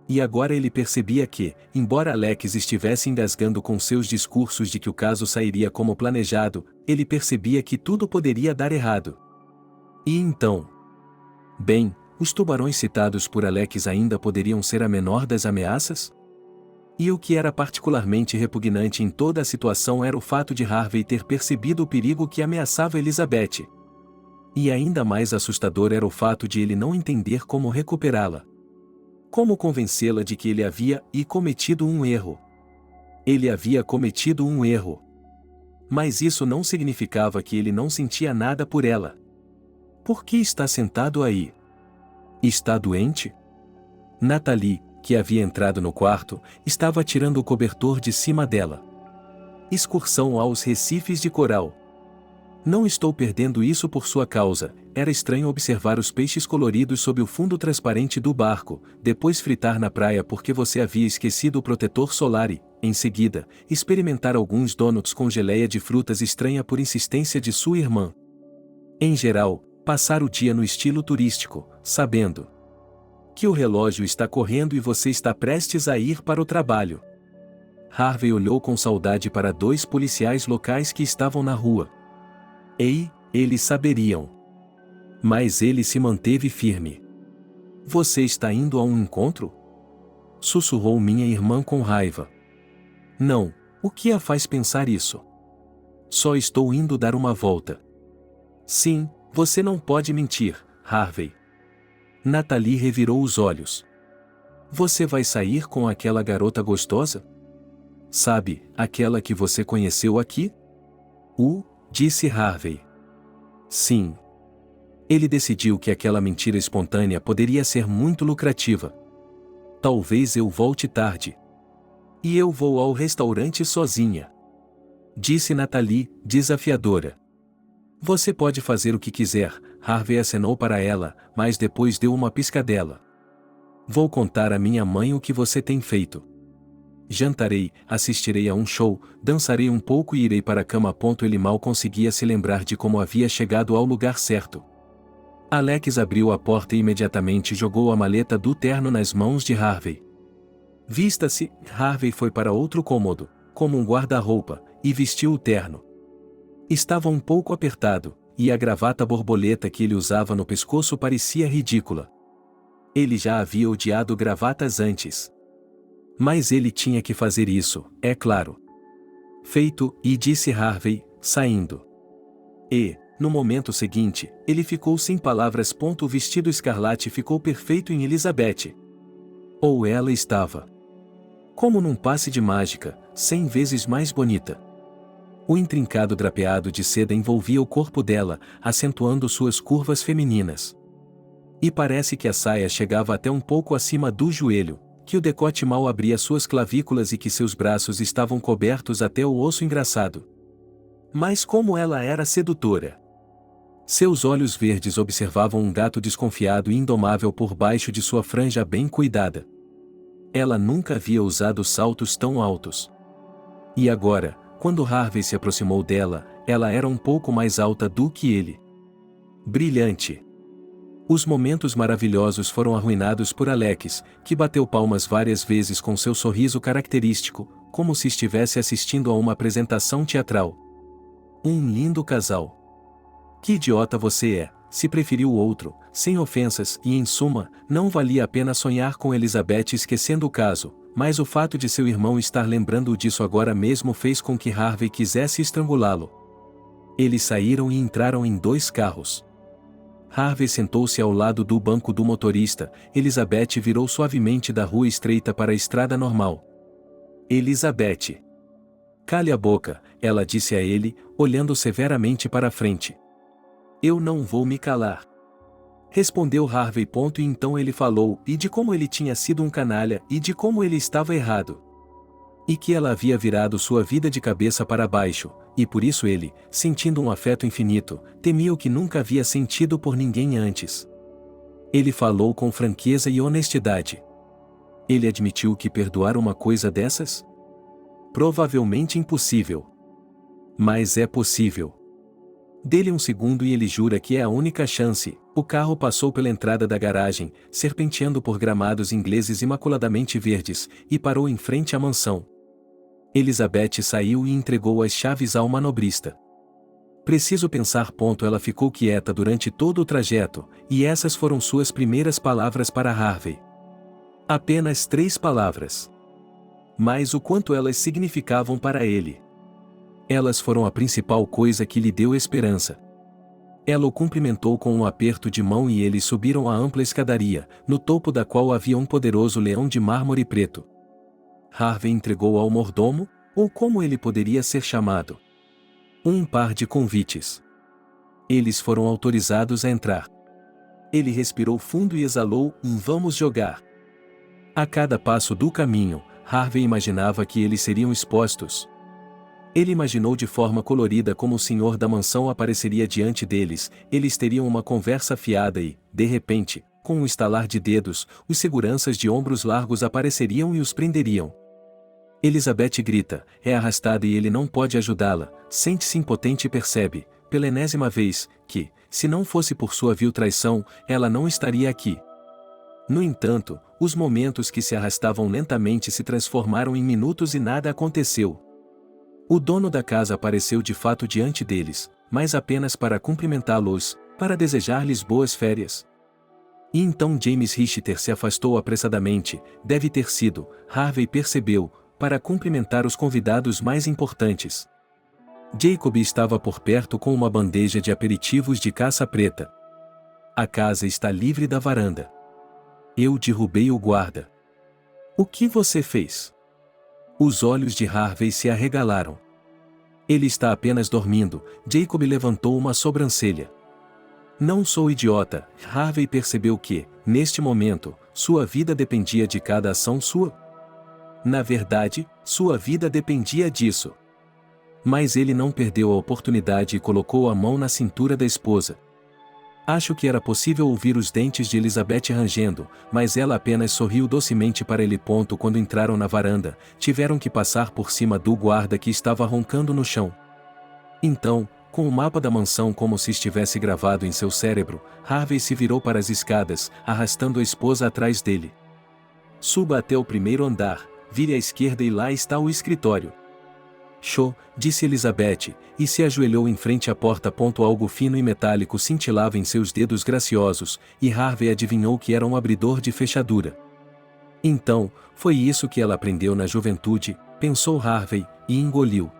E agora ele percebia que, embora Alex estivesse engasgando com seus discursos de que o caso sairia como planejado, ele percebia que tudo poderia dar errado. E então? Bem, os tubarões citados por Alex ainda poderiam ser a menor das ameaças? E o que era particularmente repugnante em toda a situação era o fato de Harvey ter percebido o perigo que ameaçava Elizabeth. E ainda mais assustador era o fato de ele não entender como recuperá-la. Como convencê-la de que ele havia cometido um erro. Ele havia cometido um erro. Mas isso não significava que ele não sentia nada por ela. Por que está sentado aí? Está doente? Natalie, que havia entrado no quarto, estava tirando o cobertor de cima dela. Excursão aos recifes de coral. Não estou perdendo isso por sua causa. Era estranho observar os peixes coloridos sob o fundo transparente do barco, depois fritar na praia porque você havia esquecido o protetor solar e, em seguida, experimentar alguns donuts com geleia de frutas estranha por insistência de sua irmã. Em geral, passar o dia no estilo turístico, sabendo que o relógio está correndo e você está prestes a ir para o trabalho. Harvey olhou com saudade para 2 policiais locais que estavam na rua. Ei, eles saberiam. Mas ele se manteve firme. Você está indo a um encontro? Sussurrou minha irmã com raiva. Não, o que a faz pensar isso? Só estou indo dar uma volta. Sim, você não pode mentir, Harvey. Natalie revirou os olhos. Você vai sair com aquela garota gostosa? Sabe, aquela que você conheceu aqui? Disse Harvey. Sim. Ele decidiu que aquela mentira espontânea poderia ser muito lucrativa. Talvez eu volte tarde. E eu vou ao restaurante sozinha. Disse Natalie, desafiadora. Você pode fazer o que quiser, Harvey acenou para ela, mas depois deu uma piscadela. Vou contar à minha mãe o que você tem feito. Jantarei, assistirei a um show, dançarei um pouco e irei para a cama. Ele mal conseguia se lembrar de como havia chegado ao lugar certo. Alex abriu a porta e imediatamente jogou a maleta do terno nas mãos de Harvey. Vista-se, Harvey foi para outro cômodo, como um guarda-roupa, e vestiu o terno. Estava um pouco apertado, e a gravata borboleta que ele usava no pescoço parecia ridícula. Ele já havia odiado gravatas antes. Mas ele tinha que fazer isso, é claro. Feito, e disse Harvey, saindo. E, no momento seguinte, ele ficou sem palavras. O vestido escarlate ficou perfeito em Elizabeth. Ou ela estava. Como num passe de mágica, 100 vezes mais bonita. O intrincado drapeado de seda envolvia o corpo dela, acentuando suas curvas femininas. E parece que a saia chegava até um pouco acima do joelho, que o decote mal abria suas clavículas e que seus braços estavam cobertos até o osso engraçado. Mas como ela era sedutora! Seus olhos verdes observavam um gato desconfiado e indomável por baixo de sua franja bem cuidada. Ela nunca havia usado saltos tão altos. E agora, quando Harvey se aproximou dela, ela era um pouco mais alta do que ele. Brilhante. Os momentos maravilhosos foram arruinados por Alex, que bateu palmas várias vezes com seu sorriso característico, como se estivesse assistindo a uma apresentação teatral. Um lindo casal. Que idiota você é, se preferiu o outro, sem ofensas, e em suma, não valia a pena sonhar com Elizabeth esquecendo o caso, mas o fato de seu irmão estar lembrando disso agora mesmo fez com que Harvey quisesse estrangulá-lo. Eles saíram e entraram em 2 carros. Harvey sentou-se ao lado do banco do motorista. Elizabeth virou suavemente da rua estreita para a estrada normal. Elizabeth. Cale a boca, ela disse a ele, olhando severamente para a frente. Eu não vou me calar. Respondeu Harvey. E então ele falou, e de como ele tinha sido um canalha, e de como ele estava errado. E que ela havia virado sua vida de cabeça para baixo, e por isso ele, sentindo um afeto infinito, temia o que nunca havia sentido por ninguém antes. Ele falou com franqueza e honestidade. Ele admitiu que perdoar uma coisa dessas? Provavelmente impossível. Mas é possível. Dê-lhe um segundo e ele jura que é a única chance. O carro passou pela entrada da garagem, serpenteando por gramados ingleses imaculadamente verdes, e parou em frente à mansão. Elizabeth saiu e entregou as chaves ao manobrista. Preciso pensar. Ela ficou quieta durante todo o trajeto, e essas foram suas primeiras palavras para Harvey. Apenas 3 palavras. Mas o quanto elas significavam para ele. Elas foram a principal coisa que lhe deu esperança. Ela o cumprimentou com um aperto de mão e eles subiram a ampla escadaria, no topo da qual havia um poderoso leão de mármore preto. Harvey entregou ao mordomo, ou como ele poderia ser chamado, um par de convites. Eles foram autorizados a entrar. Ele respirou fundo e exalou, vamos jogar. A cada passo do caminho, Harvey imaginava que eles seriam expostos. Ele imaginou de forma colorida como o senhor da mansão apareceria diante deles, eles teriam uma conversa fiada e, de repente, com um estalar de dedos, os seguranças de ombros largos apareceriam e os prenderiam. Elizabeth grita, é arrastada e ele não pode ajudá-la, sente-se impotente e percebe, pela enésima vez, que, se não fosse por sua vil traição, ela não estaria aqui. No entanto, os momentos que se arrastavam lentamente se transformaram em minutos e nada aconteceu. O dono da casa apareceu de fato diante deles, mas apenas para cumprimentá-los, para desejar-lhes boas férias. E então James Richter se afastou apressadamente, deve ter sido, Harvey percebeu, para cumprimentar os convidados mais importantes. Jacob estava por perto com uma bandeja de aperitivos de caça preta. A casa está livre da varanda. Eu derrubei o guarda. O que você fez? Os olhos de Harvey se arregalaram. Ele está apenas dormindo, Jacob levantou uma sobrancelha. Não sou idiota, Harvey percebeu que, neste momento, sua vida dependia de cada ação sua. Na verdade, sua vida dependia disso. Mas ele não perdeu a oportunidade e colocou a mão na cintura da esposa. Acho que era possível ouvir os dentes de Elizabeth rangendo, mas ela apenas sorriu docemente para ele. Quando entraram na varanda, tiveram que passar por cima do guarda que estava roncando no chão. Então, com o mapa da mansão como se estivesse gravado em seu cérebro, Harvey se virou para as escadas, arrastando a esposa atrás dele. Suba até o primeiro andar, vire à esquerda e lá está o escritório. Show, disse Elizabeth, e se ajoelhou em frente à porta. Algo fino e metálico cintilava em seus dedos graciosos, e Harvey adivinhou que era um abridor de fechadura. Então, foi isso que ela aprendeu na juventude, pensou Harvey, e engoliu.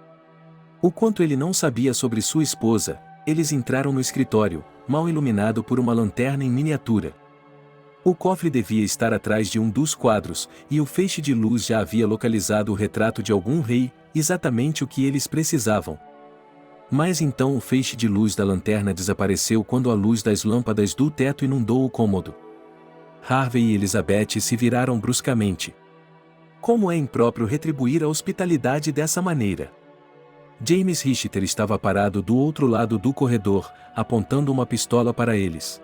O quanto ele não sabia sobre sua esposa. Eles entraram no escritório, mal iluminado por uma lanterna em miniatura. O cofre devia estar atrás de um dos quadros, e o feixe de luz já havia localizado o retrato de algum rei, exatamente o que eles precisavam. Mas então o feixe de luz da lanterna desapareceu quando a luz das lâmpadas do teto inundou o cômodo. Harvey e Elizabeth se viraram bruscamente. Como é impróprio retribuir a hospitalidade dessa maneira? James Richter estava parado do outro lado do corredor, apontando uma pistola para eles.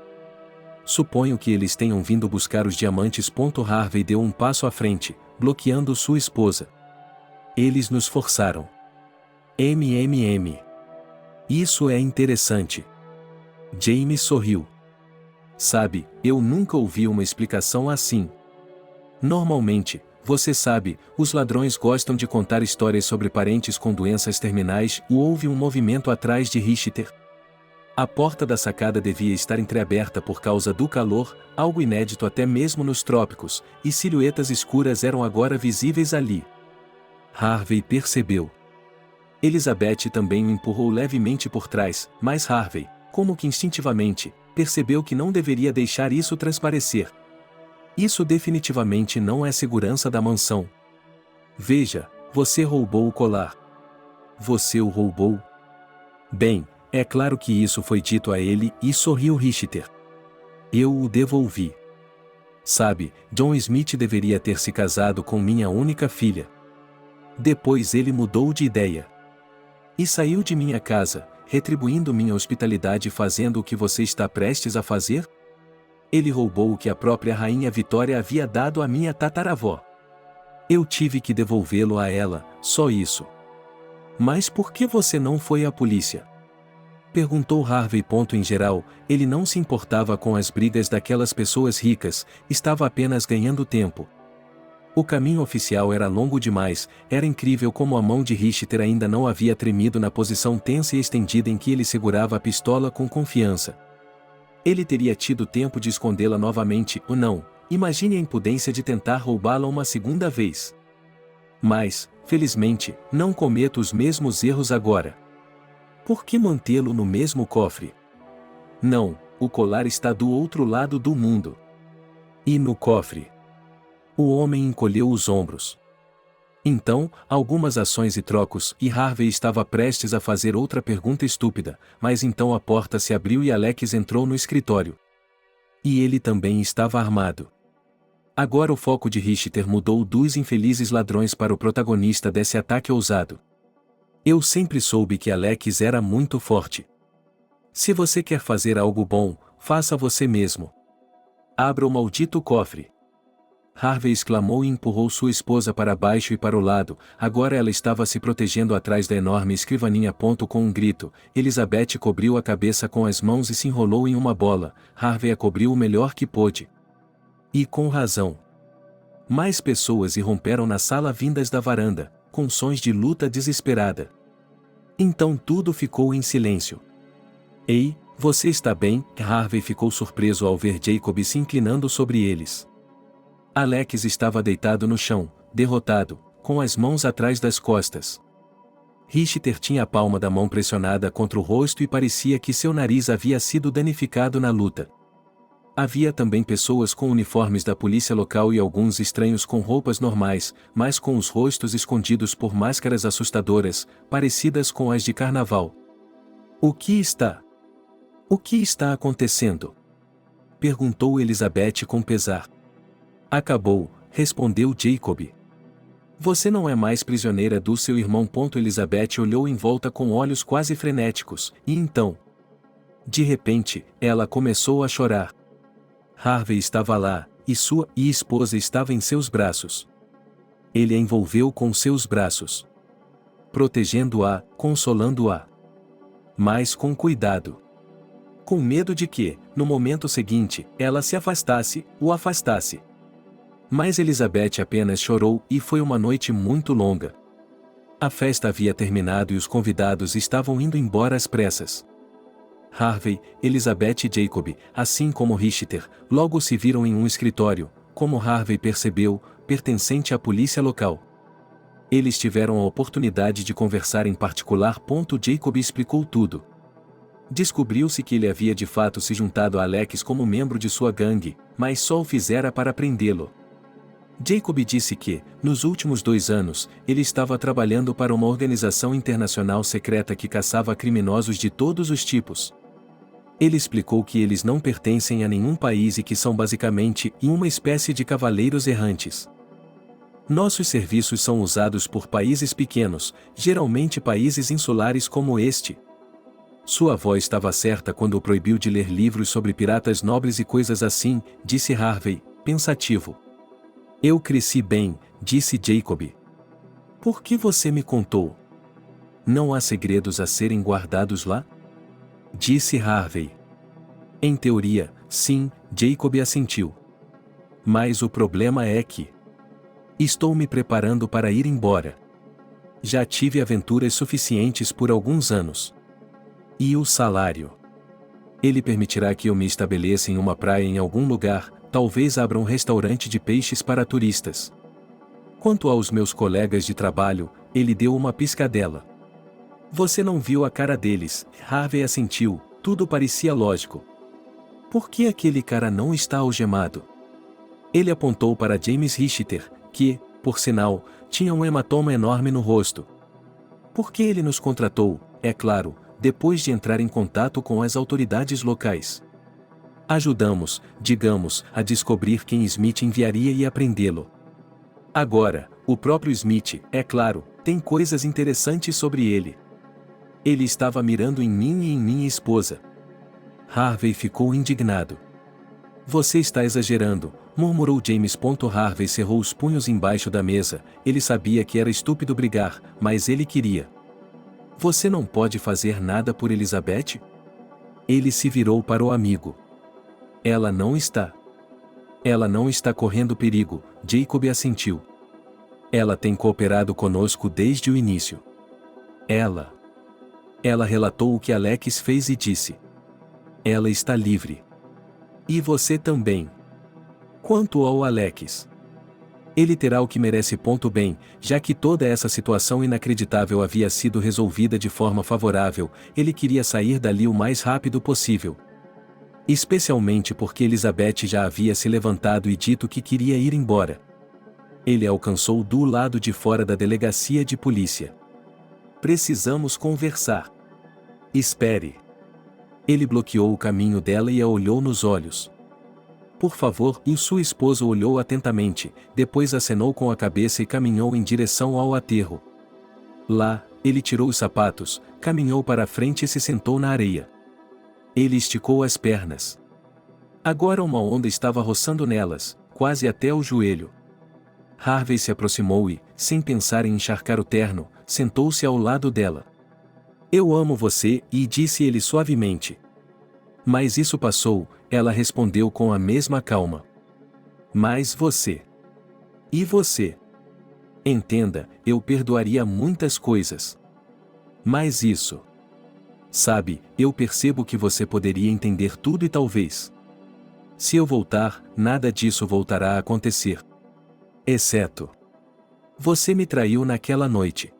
Suponho que eles tenham vindo buscar os diamantes. Harvey deu um passo à frente, bloqueando sua esposa. Eles nos forçaram. Isso é interessante. James sorriu. Sabe, eu nunca ouvi uma explicação assim. Normalmente, você sabe, os ladrões gostam de contar histórias sobre parentes com doenças terminais. Houve um movimento atrás de Richter. A porta da sacada devia estar entreaberta por causa do calor, algo inédito até mesmo nos trópicos, e silhuetas escuras eram agora visíveis ali. Harvey percebeu. Elizabeth também o empurrou levemente por trás, mas Harvey, como que instintivamente, percebeu que não deveria deixar isso transparecer. Isso definitivamente não é segurança da mansão. Veja, você roubou o colar. Você o roubou? Bem, é claro que isso foi dito a ele, e sorriu Richter. Eu o devolvi. Sabe, John Smith deveria ter se casado com minha única filha. Depois ele mudou de ideia. E saiu de minha casa, retribuindo minha hospitalidade fazendo o que você está prestes a fazer? Ele roubou o que a própria Rainha Vitória havia dado à minha tataravó. Eu tive que devolvê-lo a ela, só isso. Mas por que você não foi à polícia? Perguntou Harvey. Em geral, ele não se importava com as brigas daquelas pessoas ricas, estava apenas ganhando tempo. O caminho oficial era longo demais, era incrível como a mão de Richter ainda não havia tremido na posição tensa e estendida em que ele segurava a pistola com confiança. Ele teria tido tempo de escondê-la novamente, ou não, imagine a impudência de tentar roubá-la uma segunda vez. Mas, felizmente, não cometo os mesmos erros agora. Por que mantê-lo no mesmo cofre? Não, o colar está do outro lado do mundo. E no cofre? O homem encolheu os ombros. Então, algumas ações e trocos, e Harvey estava prestes a fazer outra pergunta estúpida, mas então a porta se abriu e Alex entrou no escritório. E ele também estava armado. Agora o foco de Richter mudou dos infelizes ladrões para o protagonista desse ataque ousado. Eu sempre soube que Alex era muito forte. Se você quer fazer algo bom, faça você mesmo. Abra o maldito cofre. Harvey exclamou e empurrou sua esposa para baixo e para o lado, agora ela estava se protegendo atrás da enorme escrivaninha. Com um grito, Elizabeth cobriu a cabeça com as mãos e se enrolou em uma bola, Harvey a cobriu o melhor que pôde. E com razão. Mais pessoas irromperam na sala vindas da varanda, com sons de luta desesperada. Então tudo ficou em silêncio. Ei, você está bem? Harvey ficou surpreso ao ver Jacob se inclinando sobre eles. Alex estava deitado no chão, derrotado, com as mãos atrás das costas. Richter tinha a palma da mão pressionada contra o rosto e parecia que seu nariz havia sido danificado na luta. Havia também pessoas com uniformes da polícia local e alguns estranhos com roupas normais, mas com os rostos escondidos por máscaras assustadoras, parecidas com as de carnaval. O que está acontecendo? Perguntou Elizabeth com pesar. Acabou, respondeu Jacob. Você não é mais prisioneira do seu irmão. Elizabeth olhou em volta com olhos quase frenéticos, e então... De repente, ela começou a chorar. Harvey estava lá, e sua esposa estava em seus braços. Ele a envolveu com seus braços, protegendo-a, consolando-a. Mas com cuidado. Com medo de que, no momento seguinte, ela se o afastasse. Mas Elizabeth apenas chorou e foi uma noite muito longa. A festa havia terminado e os convidados estavam indo embora às pressas. Harvey, Elizabeth e Jacob, assim como Richter, logo se viram em um escritório, como Harvey percebeu, pertencente à polícia local. Eles tiveram a oportunidade de conversar em particular. Jacob explicou tudo. Descobriu-se que ele havia de fato se juntado a Alex como membro de sua gangue, mas só o fizera para prendê-lo. Jacob disse que, nos últimos 2 anos, ele estava trabalhando para uma organização internacional secreta que caçava criminosos de todos os tipos. Ele explicou que eles não pertencem a nenhum país e que são basicamente uma espécie de cavaleiros errantes. Nossos serviços são usados por países pequenos, geralmente países insulares como este. Sua avó estava certa quando o proibiu de ler livros sobre piratas nobres e coisas assim, disse Harvey, pensativo. Eu cresci bem, disse Jacob. Por que você me contou? Não há segredos a serem guardados lá? Disse Harvey. Em teoria, sim, Jacob assentiu. Mas o problema é que... Estou me preparando para ir embora. Já tive aventuras suficientes por alguns anos. E o salário? Ele permitirá que eu me estabeleça em uma praia em algum lugar, talvez abra um restaurante de peixes para turistas. Quanto aos meus colegas de trabalho, ele deu uma piscadela. Você não viu a cara deles, Harvey assentiu, tudo parecia lógico. Por que aquele cara não está algemado? Ele apontou para James Richter, que, por sinal, tinha um hematoma enorme no rosto. Por que ele nos contratou, é claro, depois de entrar em contato com as autoridades locais? Ajudamos, digamos, a descobrir quem Smith enviaria e a prendê-lo. Agora, o próprio Smith, é claro, tem coisas interessantes sobre ele. Ele estava mirando em mim e em minha esposa. Harvey ficou indignado. Você está exagerando, murmurou James. Harvey cerrou os punhos embaixo da mesa, ele sabia que era estúpido brigar, mas ele queria. Você não pode fazer nada por Elizabeth? Ele se virou para o amigo. Ela não está. Ela não está correndo perigo, Jacob assentiu. Ela tem cooperado conosco desde o início. Ela relatou o que Alex fez e disse. Ela está livre. E você também. Quanto ao Alex? Ele terá o que merece. Bem, já que toda essa situação inacreditável havia sido resolvida de forma favorável, ele queria sair dali o mais rápido possível. Especialmente porque Elizabeth já havia se levantado e dito que queria ir embora. Ele a alcançou do lado de fora da delegacia de polícia. Precisamos conversar. Espere. Ele bloqueou o caminho dela e a olhou nos olhos. Por favor, e sua esposa olhou atentamente, depois acenou com a cabeça e caminhou em direção ao aterro. Lá, ele tirou os sapatos, caminhou para a frente e se sentou na areia. Ele esticou as pernas. Agora uma onda estava roçando nelas, quase até o joelho. Harvey se aproximou e, sem pensar em encharcar o terno, sentou-se ao lado dela. Eu amo você, e disse ele suavemente. Mas isso passou, ela respondeu com a mesma calma. Mas você. E você? Entenda, eu perdoaria muitas coisas. Mas isso. Sabe, eu percebo que você poderia entender tudo e talvez. Se eu voltar, nada disso voltará a acontecer. Exceto. Você me traiu naquela noite.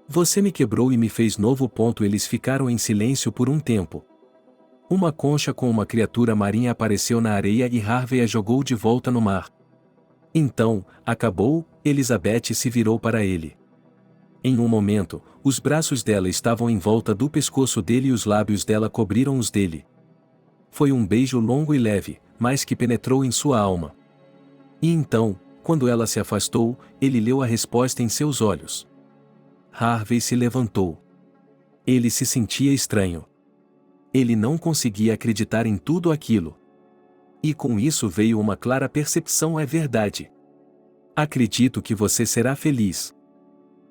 Você me quebrou e me fez novo. Eles ficaram em silêncio por um tempo. Uma concha com uma criatura marinha apareceu na areia e Harvey a jogou de volta no mar. Então, acabou, Elizabeth se virou para ele. Em um momento, os braços dela estavam em volta do pescoço dele e os lábios dela cobriram os dele. Foi um beijo longo e leve, mas que penetrou em sua alma. E então, quando ela se afastou, ele leu a resposta em seus olhos. Harvey se levantou. Ele se sentia estranho. Ele não conseguia acreditar em tudo aquilo. E com isso veio uma clara percepção: é verdade. Acredito que você será feliz.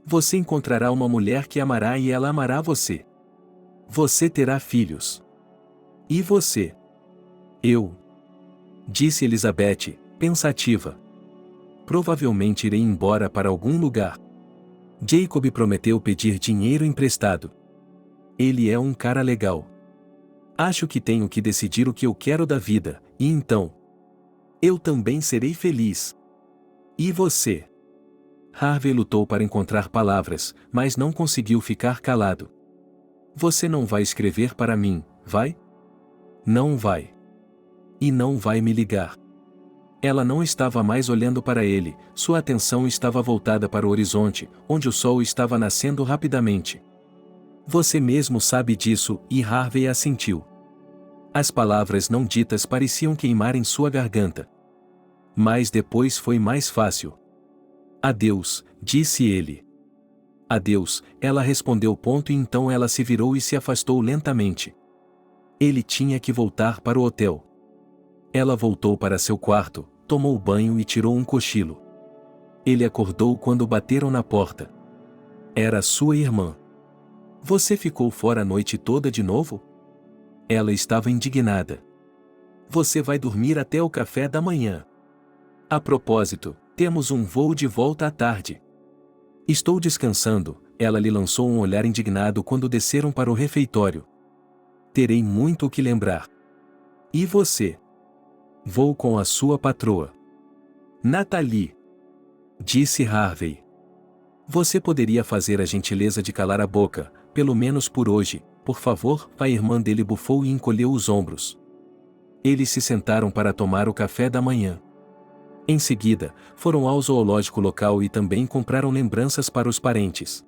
Você encontrará uma mulher que amará e ela amará você. Você terá filhos. E você? Eu. Disse Elizabeth, pensativa. Provavelmente irei embora para algum lugar. Jacob prometeu pedir dinheiro emprestado. Ele é um cara legal. Acho que tenho que decidir o que eu quero da vida, e então eu também serei feliz. E você? Harvey lutou para encontrar palavras, mas não conseguiu ficar calado. Você não vai escrever para mim, vai? Não vai. E não vai me ligar. Ela não estava mais olhando para ele, sua atenção estava voltada para o horizonte, onde o sol estava nascendo rapidamente. Você mesmo sabe disso, e Harvey assentiu. As palavras não ditas pareciam queimar em sua garganta. Mas depois foi mais fácil. Adeus, disse ele. Adeus, ela respondeu. E então ela se virou e se afastou lentamente. Ele tinha que voltar para o hotel. Ela voltou para seu quarto, tomou banho e tirou um cochilo. Ele acordou quando bateram na porta. Era sua irmã. Você ficou fora a noite toda de novo? Ela estava indignada. Você vai dormir até o café da manhã. A propósito, temos um voo de volta à tarde. Estou descansando, ela lhe lançou um olhar indignado quando desceram para o refeitório. Terei muito o que lembrar. E você? Vou com a sua patroa. Nathalie. Disse Harvey. Você poderia fazer a gentileza de calar a boca, pelo menos por hoje, por favor? A irmã dele bufou e encolheu os ombros. Eles se sentaram para tomar o café da manhã. Em seguida, foram ao zoológico local e também compraram lembranças para os parentes.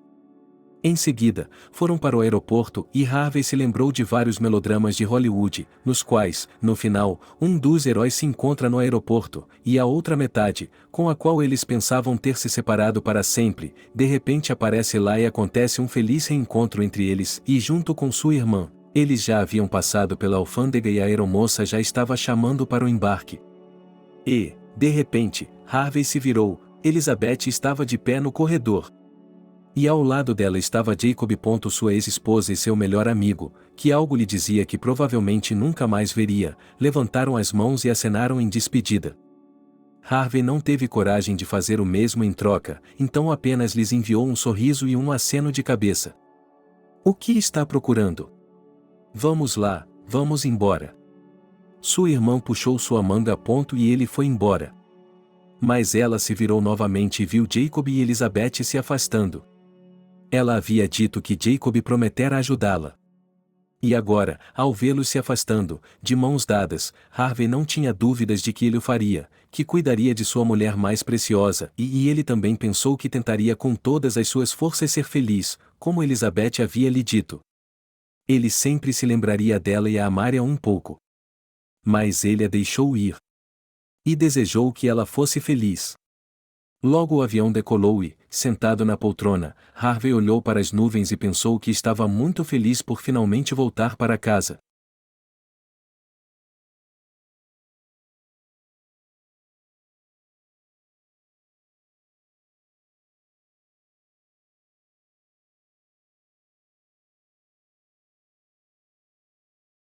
Em seguida, foram para o aeroporto e Harvey se lembrou de vários melodramas de Hollywood, nos quais, no final, um dos heróis se encontra no aeroporto, e a outra metade, com a qual eles pensavam ter se separado para sempre, de repente aparece lá e acontece um feliz reencontro entre eles, e junto com sua irmã, eles já haviam passado pela alfândega e a aeromoça já estava chamando para o embarque. E, de repente, Harvey se virou, Elizabeth estava de pé no corredor. E ao lado dela estava Jacob. Sua ex-esposa e seu melhor amigo, que algo lhe dizia que provavelmente nunca mais veria, levantaram as mãos e acenaram em despedida. Harvey não teve coragem de fazer o mesmo em troca, então apenas lhes enviou um sorriso e um aceno de cabeça. O que está procurando? Vamos lá, vamos embora. Sua irmã puxou sua manga e ele foi embora. Mas ela se virou novamente e viu Jacob e Elizabeth se afastando. Ela havia dito que Jacob prometera ajudá-la. E agora, ao vê-los se afastando, de mãos dadas, Harvey não tinha dúvidas de que ele o faria, que cuidaria de sua mulher mais preciosa, e ele também pensou que tentaria com todas as suas forças ser feliz, como Elizabeth havia lhe dito. Ele sempre se lembraria dela e a amaria um pouco. Mas ele a deixou ir. E desejou que ela fosse feliz. Logo o avião decolou e, sentado na poltrona, Harvey olhou para as nuvens e pensou que estava muito feliz por finalmente voltar para casa.